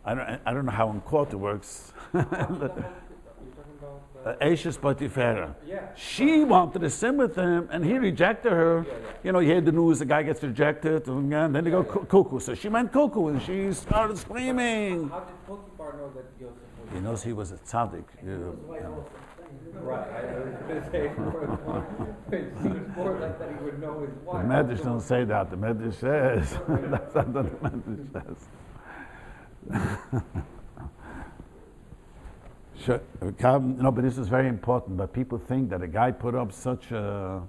I don't know how in court it works. Eish's Potiphar. Yeah. She wanted to sin with him, and he rejected her. Yeah. You know, you hear the news, the guy gets rejected, and then they go cuckoo. So she went cuckoo, and she started screaming. How did Potiphar know that Yosef was? He knows he was a tzaddik. Right, I was going to say, it seems more like that he would know his The wife. Medrash don't say that. The Medrash says. That's not what the Medrash says. Sure. No, but this is very important. But people think that a guy put up such a,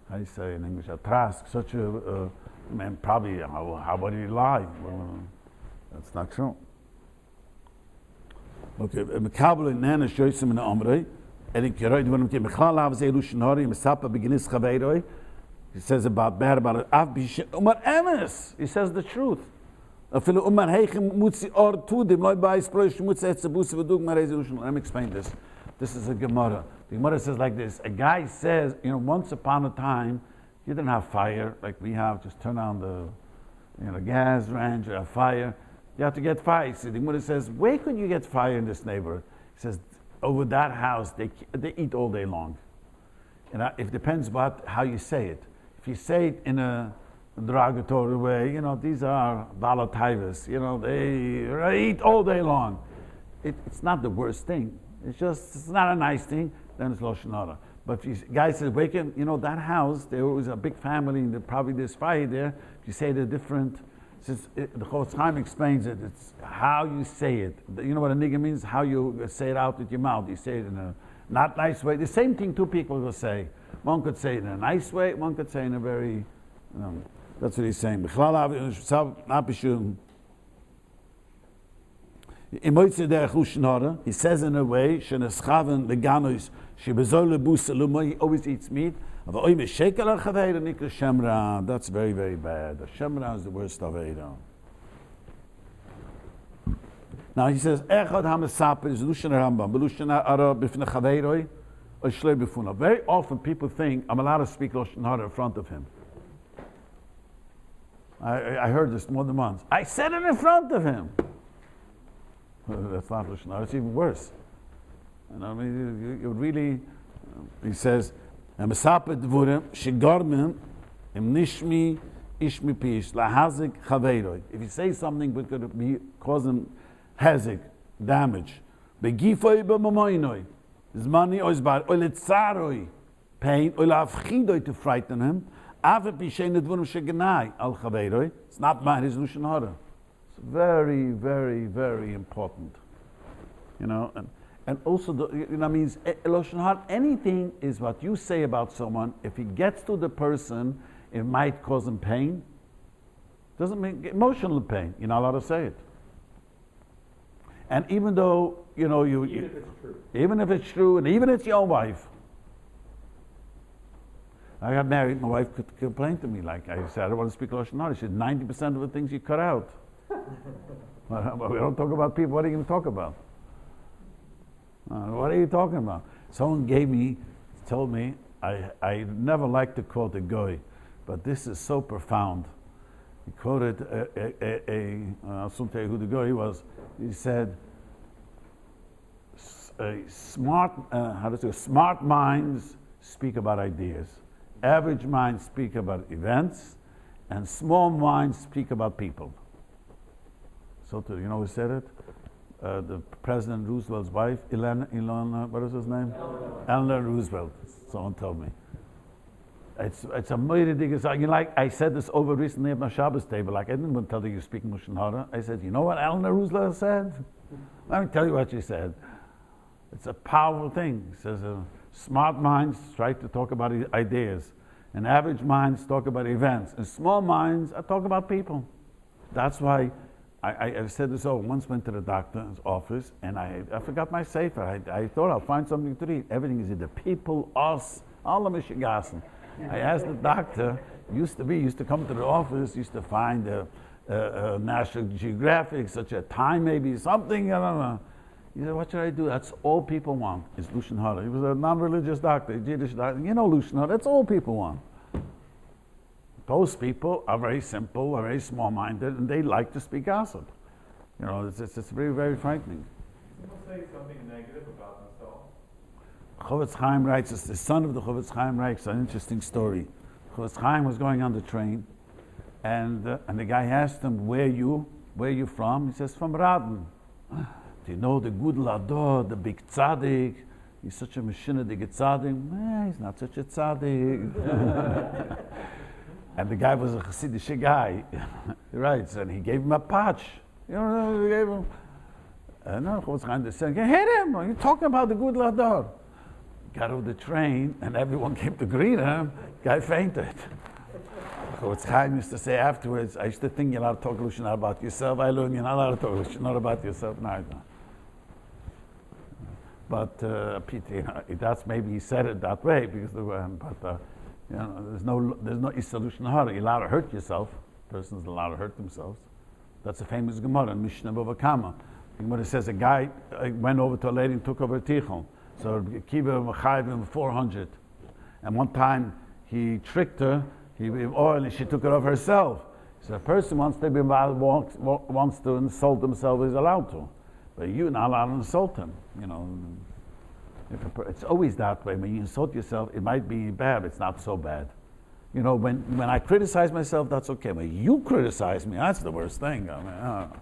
how do you say in English, a trask, such a man, probably, how would he lie? Well, that's not true. Okay, Mekabel in Nana Shoysim in Amrei, and in Kiroi, when we Mechal have say Loshon Hora, Mesapa beginis Chaveiroi, he says about bad about it. Umar Emes, he says the truth. Let me explain this. This is a Gemara. The Gemara says like this. A guy says, once upon a time, you didn't have fire like we have. Just turn on the gas range, you have fire. You have to get fire. See, the Gemara says, where could you get fire in this neighborhood? He says, over that house, they eat all day long. And it depends how you say it. If you say it in a derogatory way, these are balotayvas, they eat all day long. It's not the worst thing. It's not a nice thing, then it's Loshon Hora. But if you guy says, wake up, that house, there was a big family, and probably there's fire there. If you say they're different, the Hilchos Chaim explains it. It's how you say it. You know what a nigga means? How you say it out with your mouth. You say it in a not nice way. The same thing two people will say. One could say it in a nice way, one could say in a very, that's what he's saying. He says in a way, he always eats meat. That's very, very bad. The Shemra is the worst of it. Now he says, very often people think I'm allowed to speak Loshon Hora in front of him. I heard this more than once. I said it in front of him. That's not Loshon Hora. It's even worse. You really. He says, "If you say something which could be causing hazard, damage, pain, to frighten him. It's not mine, it's Loshon Hora. It's very, very, very important. And also, means Loshon Hora, anything is what you say about someone. If he gets to the person, it might cause him pain. Doesn't mean emotional pain. You're not allowed to say it. And even though, even if it's true. Even if it's true, and even if it's your own wife. I got married, my wife could complain to me, like I said, I don't want to speak Loshon Hora. She said, 90% of the things you cut out. But we don't talk about people. What are you going to talk about? What are you talking about? Someone told me, I never like to quote a goy, but this is so profound. He quoted I'll soon tell you who the goy was. He said, smart minds speak about ideas. Average minds speak about events, and small minds speak about people. So, you know who said it? The President Roosevelt's wife, Ilona, what is his name? Eleanor Roosevelt. Someone told me. It's a mighty dig. Like I said this over recently at my Shabbos table. Like I didn't want to tell you speaking Loshon Hora. I said, you know what Eleanor Roosevelt said? Let me tell you what she said. It's a powerful thing. It says, smart minds try to talk about ideas, and average minds talk about events, and small minds talk about people. That's why I said this over. Once went to the doctor's office, and I forgot my sefer. I thought I'll find something to read. Everything is either people, us, all the Mishigassen. I asked the doctor, used to come to the office, used to find a National Geographic, such a time maybe, something, I don't know. He said, what should I do? That's all people want, is Loshon Hora. He was a non-religious doctor, a Jewish doctor. You know Loshon Hora, that's all people want. Those people are very simple, are very small-minded, and they like to speak gossip. You know, it's very, very frightening. People say something negative about themselves. Chofetz Chaim writes, it's the son of the Chofetz Chaim writes an interesting story. Chofetz Chaim was going on the train, and the guy asked him, where you from? He says, from Radin. Do you know the good Lador, the big tzaddik? He's such a machina, the tzaddik. He's not such a tzaddik. And the guy was a Hasidic guy, right? And he gave him a patch. You know, he gave him. No, Chofetz Chaim said, hit him! Are you talking about the good Lador? Got off the train, and everyone came to greet him. Guy fainted. Chofetz Chaim used to say afterwards, I used to think you're allowed to talk Loshon Hora about yourself. I learned you're not allowed to talk Loshon Hora about yourself neither. But Peter, that's maybe he said it that way because you know, there's no Loshon Hora. You're allowed to hurt yourself. Persons are allowed to hurt themselves. That's a famous Gemara in Mishnah Bava Kama. The Gemara says a guy went over to a lady and took over a tichel. So Kiva Chayiv him 400, and one time he tricked her. He gave oil and she took it off herself. So a person wants to insult himself, he's allowed to, but you're not allowed to insult him. You know, it's always that way. When you insult yourself, it might be bad. It's not so bad. You know, when I criticize myself, that's okay. When you criticize me, that's the worst thing. I mean,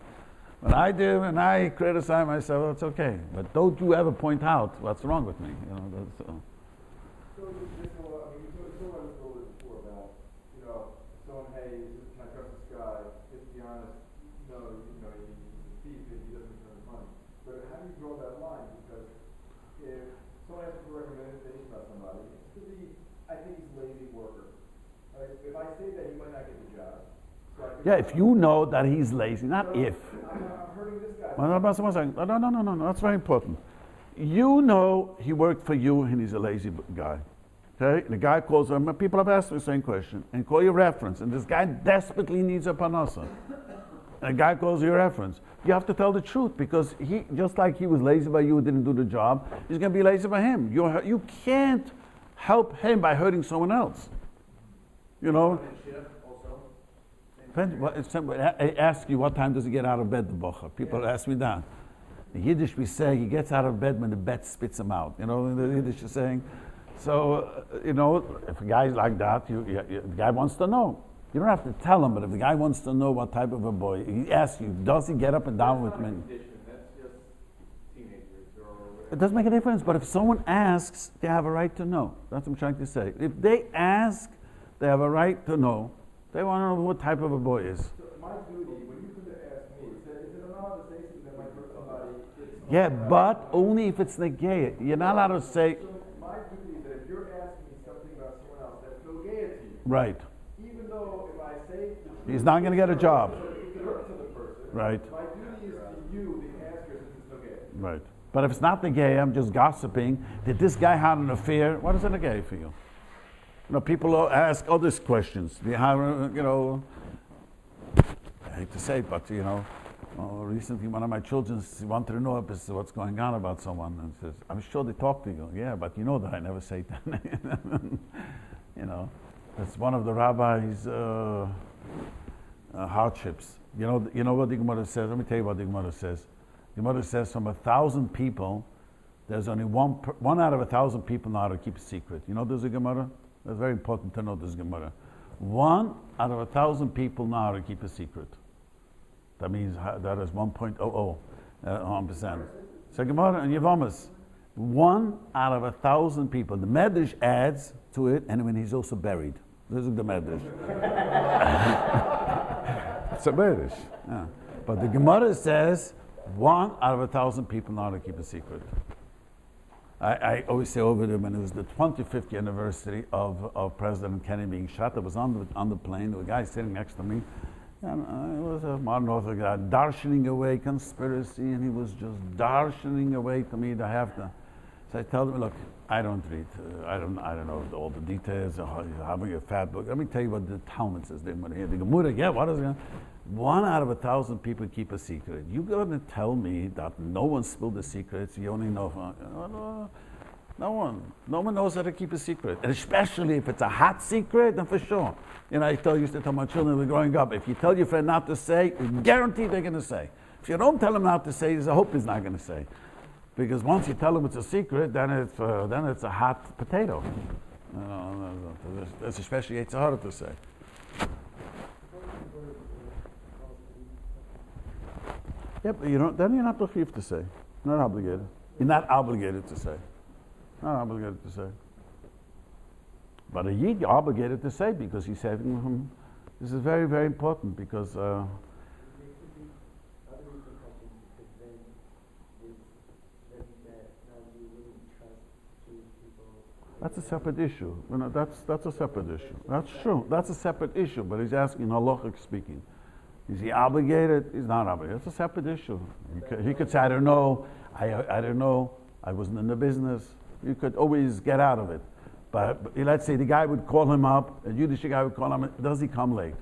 when I criticize myself, that's okay. But don't you ever point out what's wrong with me. You know, that's. So just someone told us before about, you know, someone, hey, can I trust this guy? Just be honest. No, you know, he's a thief if he doesn't return the money. But how do you draw that line? Because if someone asks for a recommendation about somebody, it could be, I think he's a lazy worker. Right? If I say that, he might not get the job. Yeah, if you know that he's lazy, not if. I'm hurting this guy. No, that's very important. You know he worked for you and he's a lazy guy. Okay? The guy calls him, people have asked me the same question, and call your reference, and this guy desperately needs a panasa. And the guy calls your reference. You have to tell the truth, because he, just like he was lazy by you, didn't do the job, he's going to be lazy by him. You can't help him by hurting someone else. You know? I ask you, what time does he get out of bed, the bocha? People ask me that. In Yiddish we say he gets out of bed when the bed spits him out. You know, in the Yiddish is saying. So, you know, if a guy's like that, the guy wants to know. You don't have to tell him, but if the guy wants to know what type of a boy, he asks you, does he get up and down with men? That's just teenagers or It doesn't make a difference, but if someone asks, they have a right to know. That's what I'm trying to say. If they ask, they have a right to know. They want to know what type of a boy is. So my duty, when you come to ask me, is it allowed to say something that might hurt somebody? Yeah, but only if it's negayah. You're not allowed to say. So my duty is that if you're asking me something about someone else that's no gayety, Right. even though if I say the truth, He's not going to get a job. it could hurt to the person. Right. My duty is to you, the asker, since it's no gayety. Right. But if it's not negayah, I'm just gossiping. Did this guy have an affair? What is a negayah for you? You know, people ask other questions. Do you have, you know, hate to say it, but recently one of my children wanted to know what's going on about someone, and says, "I'm sure they talk to you." Yeah, but you know that I never say that. That's one of the rabbi's hardships. You know what the Gemara says? Let me tell you what the Gemara says. The Gemara says from 1,000 people, there's only one out of 1,000 people know how to keep a secret. You know there's a Gemara? That's very important to know this Gemara. 1 out of 1,000 people know how to keep a secret. That means that is 1.00%. So Gemara and Yevamas. 1 out of 1,000 people. The Medrash adds to it, and when he's also buried. This is the Medrash. It's a Medrash. Yeah. But the Gemara says 1 out of 1,000 people know how to keep a secret. I always say over there when it was the 25th anniversary of President Kennedy being shot, I was on the plane, there was a guy sitting next to me, and it was a modern Orthodox guy, darshaning away conspiracy, and he was just darshaning away to me to have to. So I told him, look, I don't read, I don't know all the details, having a fat book. Let me tell you what the Talmud says. The Gemara, yeah, what is it? 1 out of 1,000 people keep a secret. You're going to tell me that no one spilled the secrets, you only know. No one knows how to keep a secret. And especially if it's a hot secret, then for sure. I used to tell my children when growing up, if you tell your friend not to say, guaranteed they're going to say. If you don't tell them not to say, there's a hope he's not going to say. Because once you tell them it's a secret, then it's a hot potato. That's especially it's harder to say. Yeah, but then you're not obligated to say. Not obligated. You're not obligated to say. Not obligated to say. But a Yid, you're obligated to say because he said, this is very, very important because. That's a separate issue. That's a separate issue. That's true. That's a separate issue. But he's asking halachic speaking. Is he obligated? He's not obligated. It's a separate issue. He could say, I don't know. I don't know. I wasn't in the business. You could always get out of it. But let's say the guy would call him up, a Yiddish guy would call him, does he come late?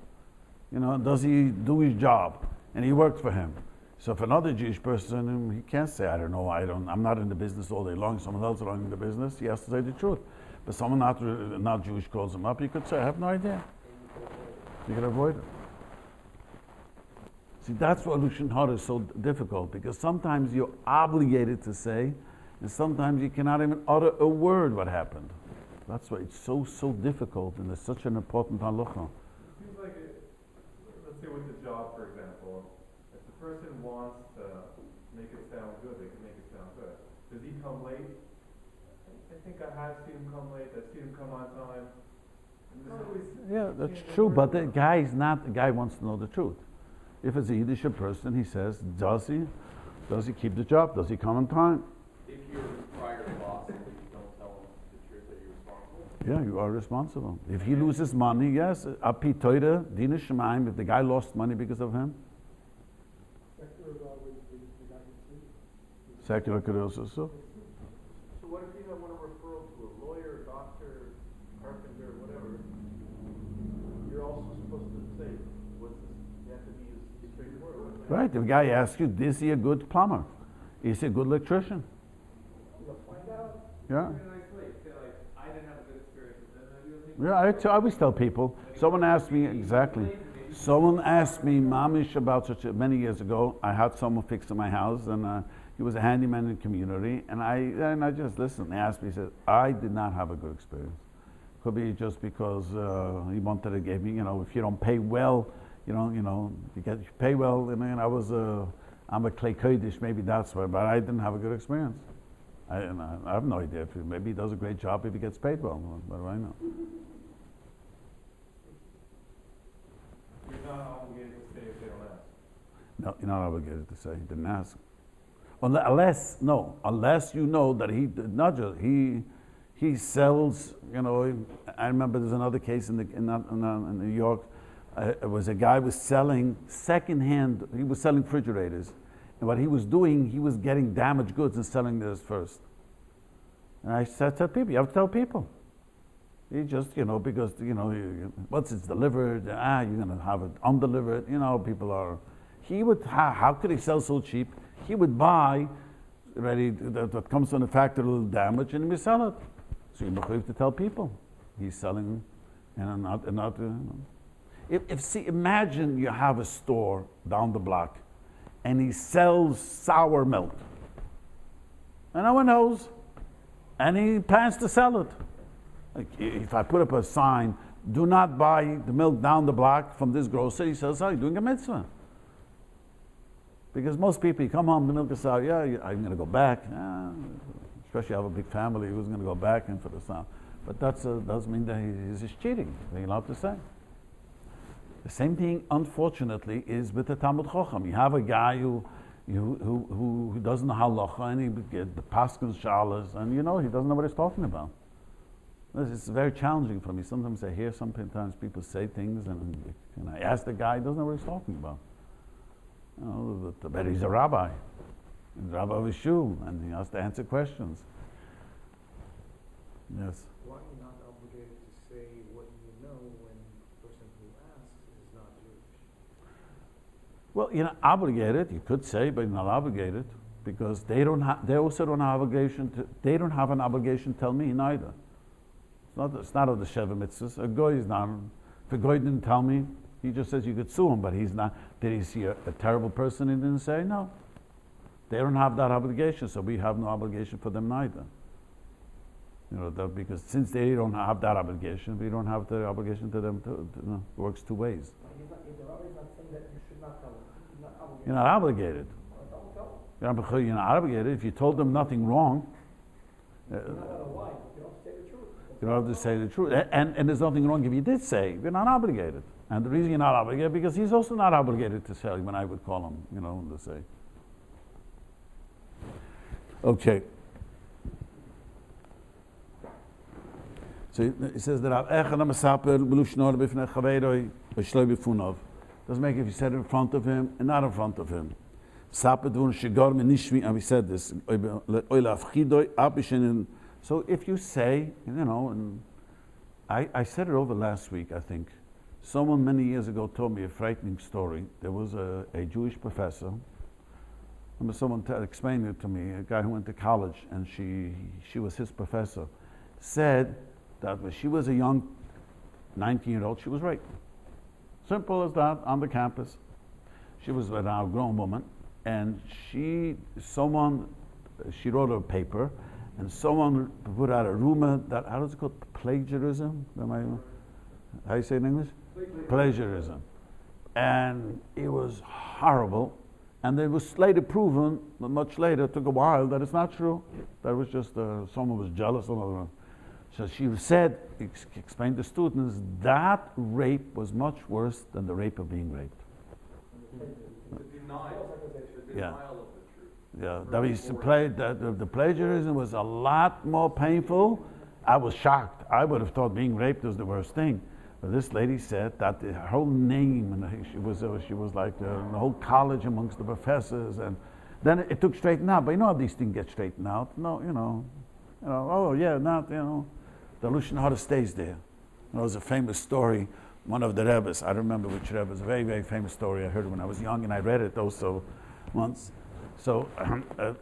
Does he do his job? And he worked for him. So if another Jewish person, he can't say, I don't know, I'm not in the business all day long, someone else is running the business, he has to say the truth. But someone not Jewish calls him up, he could say, I have no idea. You can avoid it. See, that's why Loshon Hora is so difficult, because sometimes you're obligated to say, and sometimes you cannot even utter a word what happened. That's why it's so difficult, and it's such an important halacha. It seems like, let's say with the job, for example, if the person wants to make it sound good, they can make it sound good. Does he come late? I think I have seen him come late, I've seen him come on time. Yeah, that's true, but the guy wants to know the truth. If it's a Yiddish person, he says, does he keep the job? Does he come on time? If you're prior to boss and you don't tell him the truth that you're responsible? Yeah, you are responsible. If he loses money, yes, api toida, dina shemaim, if the guy lost money because of him. Secular could also so. So what if you don't want a referral to a lawyer, doctor, carpenter, whatever? You're also supposed to say, you have to be straightforward. Right, if a guy asks you, is he a good plumber? Is he a good electrician? Yeah. I didn't have a good experience with them. Yeah, I always tell people. Someone asked me mamish about many years ago. I had someone fix my house, and he was a handyman in the community. And I just listened. They asked me. He said, I did not have a good experience. Could be just because he wanted to give me. If you don't pay well, you pay well. I'm a clay kodesh. Maybe that's why. But I didn't have a good experience. I have no idea. Maybe he does a great job if he gets paid well. What do I know? You're not obligated to say if they don't ask. No, you're not obligated to say. He didn't ask. Unless you know that he did not just he sells. I remember there's another case in New York. It was a guy was selling secondhand. He was selling refrigerators. And what he was doing, he was getting damaged goods and selling theirs first. And I said to people, you have to tell people. He just, because, once it's delivered, you're going to have it undelivered. People are. He would, how could he sell so cheap? He would buy ready that comes from the factory, a little damage, and he would sell it. So you have to tell people he's selling, not. Imagine you have a store down the block, and he sells sour milk, and no one knows, and he plans to sell it. Like if I put up a sign, do not buy the milk down the block from this grocer, he says, you're doing a mitzvah. Because most people, you come home, the milk is sour, I'm going to go back. Especially have a big family, who's going to go back in for the sour? But that doesn't mean that he's just cheating. You're allowed to say. The same thing, unfortunately, is with the Talmud Chacham. You have a guy who doesn't know halacha, and he get the paschal shalas, and he doesn't know what he's talking about. It's very challenging for me. Sometimes I hear, sometimes people say things, and I ask the guy, he doesn't know what he's talking about. But he's a rabbi. He's a rabbi of a shul, and he has to answer questions. Yes? Why are you not obligated to say what you know when the person who asks is not Jewish? Well, you're not obligated. You could say, but you're not obligated, because they also don't have obligation. They don't have an obligation to tell me neither. It's not of the Sheva Mitzvahs. A goy is not. If a goy didn't tell me, he just says you could sue him, but he's not. Did he see a terrible person he didn't say? No. They don't have that obligation, so we have no obligation for them neither. Because since they don't have that obligation, we don't have the obligation to them. It works two ways. The rabbi is not saying that you should not tell him. You're not obligated. You're not obligated. If you told them nothing wrong, you're not going to lie. You don't say the truth. You don't have to say the truth. And there's nothing wrong if you did say. You're not obligated. And the reason you're not obligated, because he's also not obligated to say when I would call him, to say. Okay. So it says that doesn't make if you said it in front of him and not in front of him. And we said this. So if you say, and I said it over last week, I think. Someone many years ago told me a frightening story. There was a Jewish professor. I remember someone explained it to me, a guy who went to college, and she was his professor, said that when she was a young 19-year-old, she was raped. Simple as that, on the campus. She was an outgrown woman, and she wrote a paper, and someone put out a rumor that, how is it called, plagiarism? How do you say it in English? Plagiarism. And it was horrible. And it was later proven, much later, it took a while, that it's not true. That was just someone was jealous. So she said, explained to students, that rape was much worse than the rape of being raped. The denial of the truth. Yeah, that we used to play, the plagiarism was a lot more painful. I was shocked. I would have thought being raped was the worst thing. But this lady said that her whole name, and she was like the whole college amongst the professors, and then it took straightened out. But how these things get straightened out? No, the Loshon Hora stays there. There was a famous story. One of the Rebbes, I don't remember which Rebbe, it's a very, very famous story. I heard it when I was young, and I read it also once. So a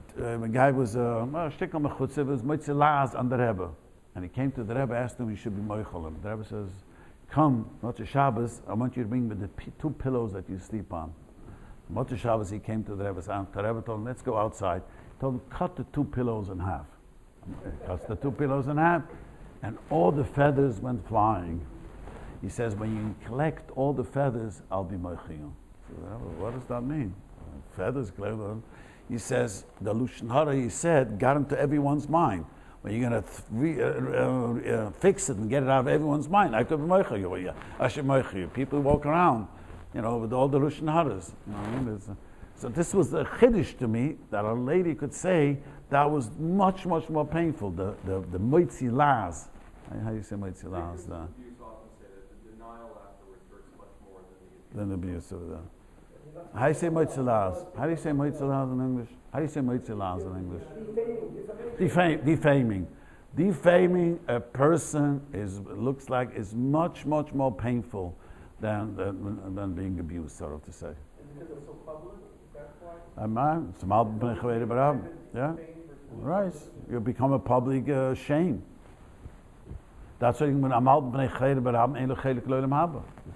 guy was shtickle mechutze, was moitze laz on the Rebbe, and he came to the Rebbe, asked him he should be moichel him. The Rebbe says, "Come, Motzei Shabbos, I want you to bring me the two pillows that you sleep on." Motzei Shabbos, he came to the Rebbe's house. The Rebbe told him, "Let's go outside." He told him, "Cut the two pillows in half." He cuts the two pillows in half, and all the feathers went flying. He says, "When you collect all the feathers, I'll be moichel you." What does that mean? Feathers, he says, the Loshon Hora, he said, got into everyone's mind. When you're going to fix it and get it out of everyone's mind, I could be moichel you. I should moichel you. People walk around, with all the Loshon Horas. So this was a chiddush to me that a lady could say that was much, much more painful. The moitzi laz. How do you say moitzi laz? Abuse often say that the denial afterwards hurts much more than the abuse of that. How do you say moitzi laz? How do you say moitzi laz in English? How do you say moitzi laz in English? Defaming. Defaming a person looks like is much more painful than being abused, sort of to say. And because it's so public, is that why? Yeah, right. You become a public shame. That's what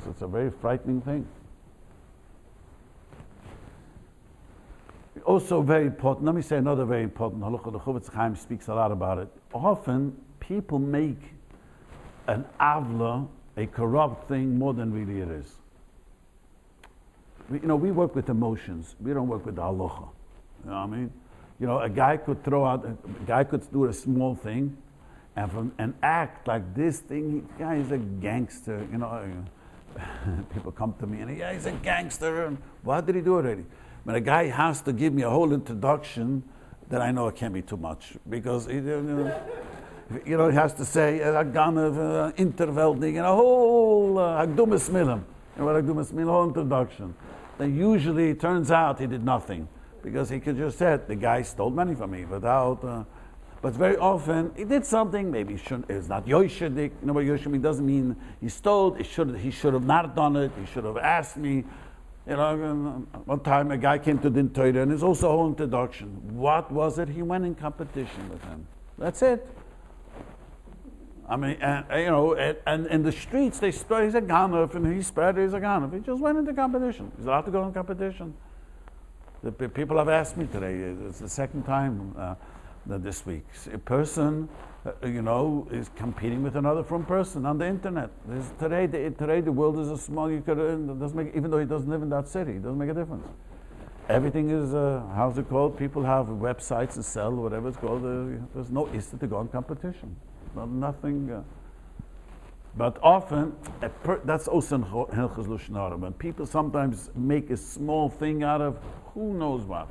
it's a very frightening thing. Also very important, let me say another very important, Hilchos Chaim speaks a lot about it. Often people make an avla, a corrupt thing, more than really it is. We work with emotions. We don't work with the halacha. You know what I mean? A guy could do a small thing and act like this thing. Yeah, he's a gangster. People come to me and he's a gangster. And what did he do already? When a guy has to give me a whole introduction, then I know it can't be too much because he has to say intervelding and a whole Hagdumas Milim. And what Hagdumas Milim, whole introduction. Then usually it turns out he did nothing because he could just say the guy stole money from me without. But very often he did something. Maybe it's not Yoshedik. What Yoshedik doesn't mean he stole. He should have not done it. He should have asked me. One time a guy came to Din Torah and it's also a whole introduction. What was it? He went in competition with him. That's it. I mean, and in the streets they spread he's a ganef and he spread he's a ganef. He just went into competition. He's allowed to go in competition. The people have asked me today. It's the second time this week. A person, is competing with another from person on the internet. Today the world is a small. Even though he doesn't live in that city, it doesn't make a difference. Everything is how's it called? People have websites to sell, whatever it's called. There's no issue to go in competition. Nothing. But often that's also in Hilchos Loshon Hora. When people sometimes make a small thing out of who knows what.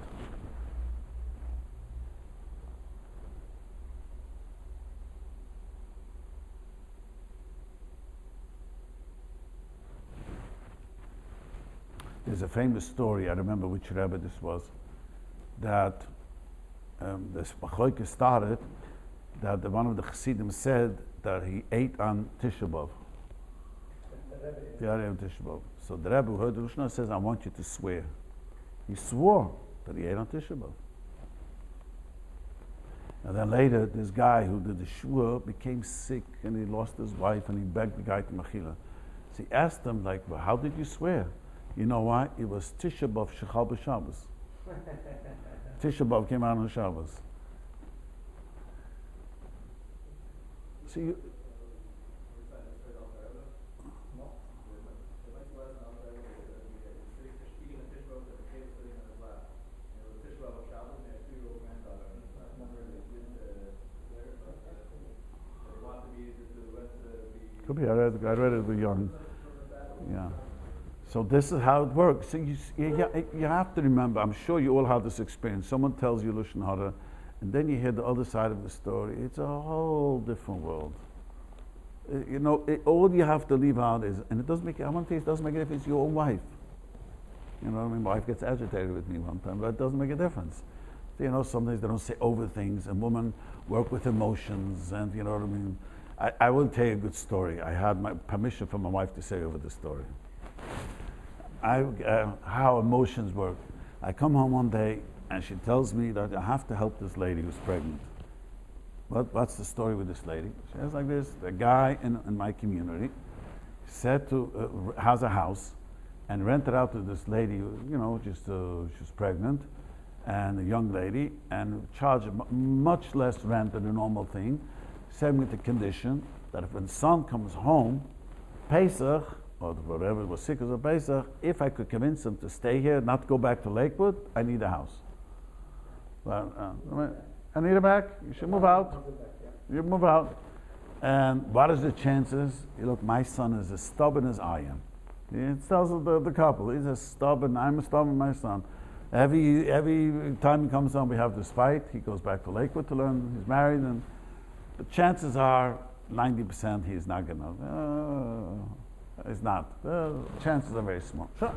There's a famous story, I remember which Rabbi this was, that this machlokes started, that one of the Chassidim said that he ate on Tisha B'Av. So the Rabbi who heard the Loshon Hora says, I want you to swear. He swore that he ate on Tisha B'Av. And then later, this guy who did the shvur became sick and he lost his wife and he begged the guy to machila. So he asked him, well, how did you swear? You know why? It was Tisha B'Av Shechal B'Shabbos. Tisha B'Av came out on Shabbos. See, could be. I read it with young. Yeah. So this is how it works. So you have to remember, I'm sure you all have this experience. Someone tells you Loshon Hora, and then you hear the other side of the story. It's a whole different world. All you have to leave out is, and it doesn't make, I want to tell you, it doesn't make a difference, your own wife. You know what I mean? My wife gets agitated with me one time, but it doesn't make a difference. So, sometimes they don't say over things, and women work with emotions, and you know what I mean? I will tell you a good story. I had my permission from my wife to say over the story. How emotions work. I come home one day and she tells me that I have to help this lady who's pregnant. What's the story with this lady? She says like this: the guy in my community said to has a house and rented out to this lady who, she's pregnant and a young lady, and charged much less rent than a normal thing, said with the condition that if when son comes home, Pesach, or whatever it was, sick as a Pesach, if I could convince him to stay here, not go back to Lakewood, I need a house. Well, I need it back. You should move out. You move out. And what is the chances? Look, my son is as stubborn as I am. It tells the couple, he's as stubborn, I'm as stubborn, my son. Every time he comes home, we have this fight. He goes back to Lakewood to learn. He's married, and the chances are 90% he's not gonna. It's not. The chances are very small. Sure.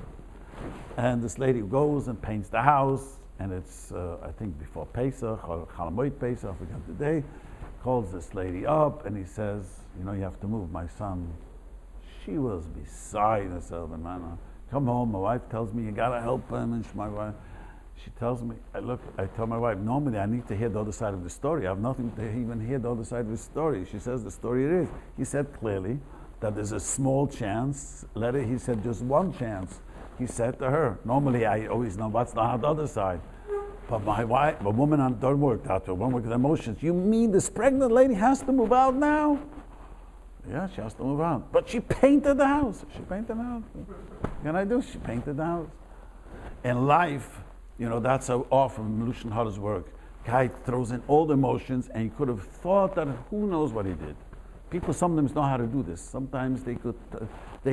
And this lady goes and paints the house, and it's I think before Pesach or Chalamoid Pesach, I forgot the day. calls this lady up and he says, you have to move my son. She was beside herself, and man, come home, my wife tells me, you gotta help him, and my wife, she tells me, I tell my wife, normally I need to hear the other side of the story. I have nothing to even hear the other side of the story. She says the story it is. He said clearly that there's a small chance. He said just one chance. He said to her, normally I always know what's the other side. But my wife, a woman don't work that way. One work with emotions. You mean this pregnant lady has to move out now? Yeah, she has to move out. But she painted the house. She painted the house. What can I do? She painted the house. In life, that's how often Loshon Hora's work. Guy throws in all the emotions, and he could have thought that who knows what he did. People sometimes know how to do this. Sometimes they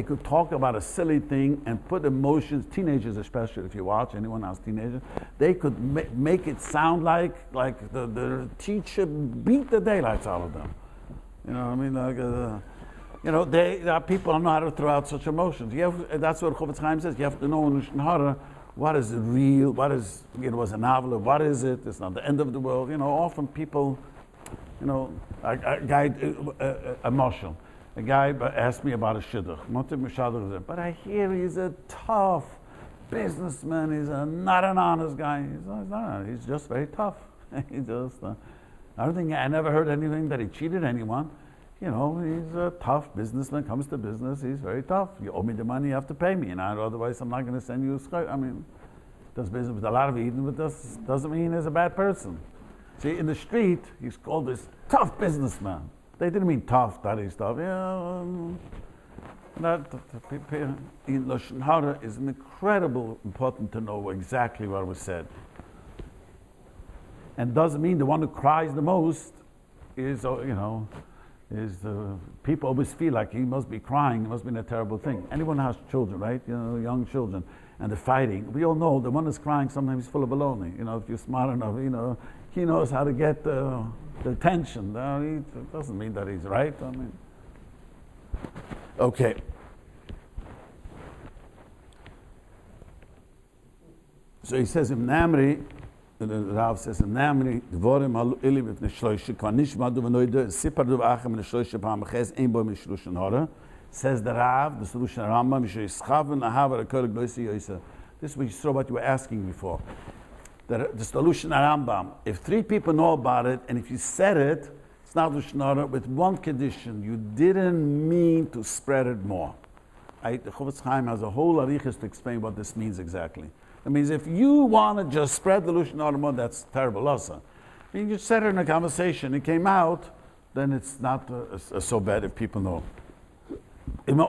could talk about a silly thing and put emotions. Teenagers, especially, if you watch anyone else, teenagers, they could make it sound like the teacher beat the daylights out of them. You know what I mean? There are people who know how to throw out such emotions. That's what Hilchos Chaim says. You have to know in Loshon Hora what is real, what is, was a novel, what is it? It's not the end of the world. Often people, a guy, emotional. A guy asked me about a shidduch. But I hear he's a tough businessman. He's not an honest guy. He's not. He's just very tough. I never heard anything that he cheated anyone. He's a tough businessman, comes to business, he's very tough. You owe me the money, you have to pay me, otherwise I'm not going to send you a schar. Does business with a lot of Eden, but this doesn't mean he's a bad person. See, in the street, he's called this tough businessman. They didn't mean tough, that he's tough. In Loshon Hora is incredibly important to know exactly what was said. And doesn't mean the one who cries the most is people always feel like he must be crying, it must be a terrible thing. Anyone has children, right? Young children, and they're fighting. We all know the one who's crying sometimes is full of baloney. If you're smart enough, he knows how to get the attention. It doesn't mean that he's right. Okay. So he says, in Namri, the Rav says, in Namri, Dvorim halu ili b'fnei shloishe, kvar nishma du v'noide, sipar du v'achem b'nei shloishe pa'am ches, ein bo mish Loshon Hora. Says the Rav, the solution Rambam, misho yischaven ahav ha'kolik loisi yoisa. This is what you were asking before. The solution Rambam, if 3 people know about it, and if you said it, it's not Loshon Hora, with one condition, you didn't mean to spread it more. The Hilchos Chaim has a whole arichas to explain what this means exactly. That means if you want to just spread the Loshon Hora more, that's terrible losa. You said it in a conversation, it came out, then it's not so bad if people know. If he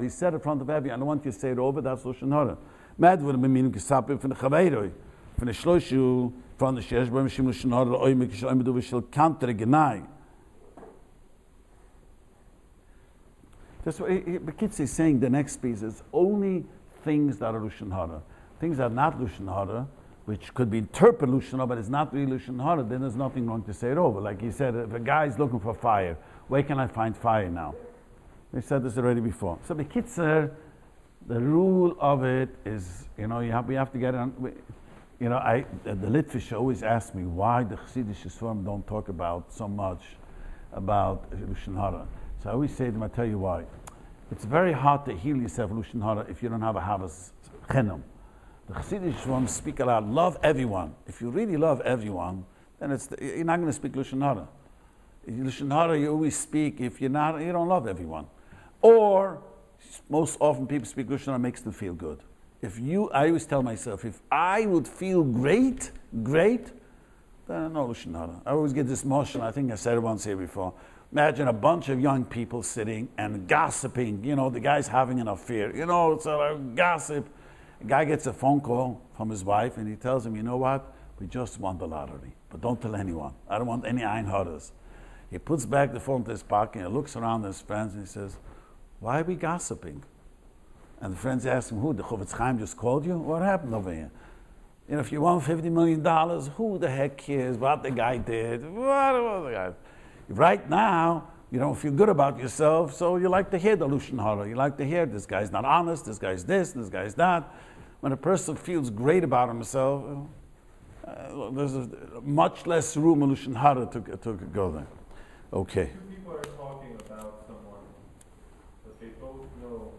said it in front of everyone, I don't want you to say it over, that's Loshon Hora. Mad would have been meaning to stop it from the Chaveiroi. From the Shloishu, from the Shesh, Bram Shim Loshon Hora, Oime Kishoim Bedu Vishal Kantre Genai. That's what Bekitz is saying. The next piece is only things that are Loshon Hora. Things that are not Loshon Hora, which could be interpreted Loshon Hora, but it's not really Loshon Hora, then there's nothing wrong to say it over. Like he said, if a guy is looking for fire, where can I find fire now? We said this already before. So Bekitzer, the rule of it is, we have to get it on. The Litvish always ask me why the Chassidish Sforim don't talk so much about Loshon Hora. So I always say to them, I tell you why. It's very hard to heal yourself Loshon Hora if you don't have a Havas Chenom. The Chassidish Sforim speak a lot, love everyone. If you really love everyone, then you're not going to speak Loshon Hora. Loshon Hora you always speak if you don't love everyone. Or, most often people speak Loshon Hora makes them feel good. I always tell myself, if I would feel great, then no Loshon Hora. I always get this motion, I think I said it once here before. Imagine a bunch of young people sitting and gossiping. The guy's having an affair. It's a gossip. A guy gets a phone call from his wife and he tells him, you know what? We just won the lottery, but don't tell anyone. I don't want any Ein Horas. He puts back the phone to his pocket and he looks around at his friends and he says, why are we gossiping? And the friends ask him, who? The Hilchos Chaim just called you? What happened over here? If you won $50 million, who the heck cares what the guy did? What the guy? Right now, you don't feel good about yourself, so you like to hear the Loshon Hora. You like to hear this guy's not honest, this guy's this, this guy's that. When a person feels great about himself, there's much less room in Loshon Hora to go there. Okay. Two people are talking about someone, but they both know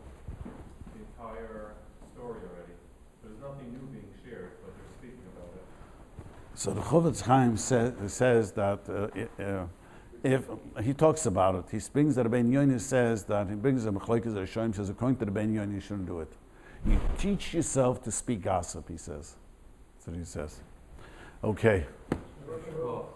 the entire story already. There's nothing new being shared, but they're speaking about it. So the Hilchos Chaim says that if he talks about it, he brings that Rabbi Yonis says that he brings a Mechlokes Rishonim says according to Rabbi Yonis you shouldn't do it. You teach yourself to speak gossip. He says. That's what he says. Okay. Well,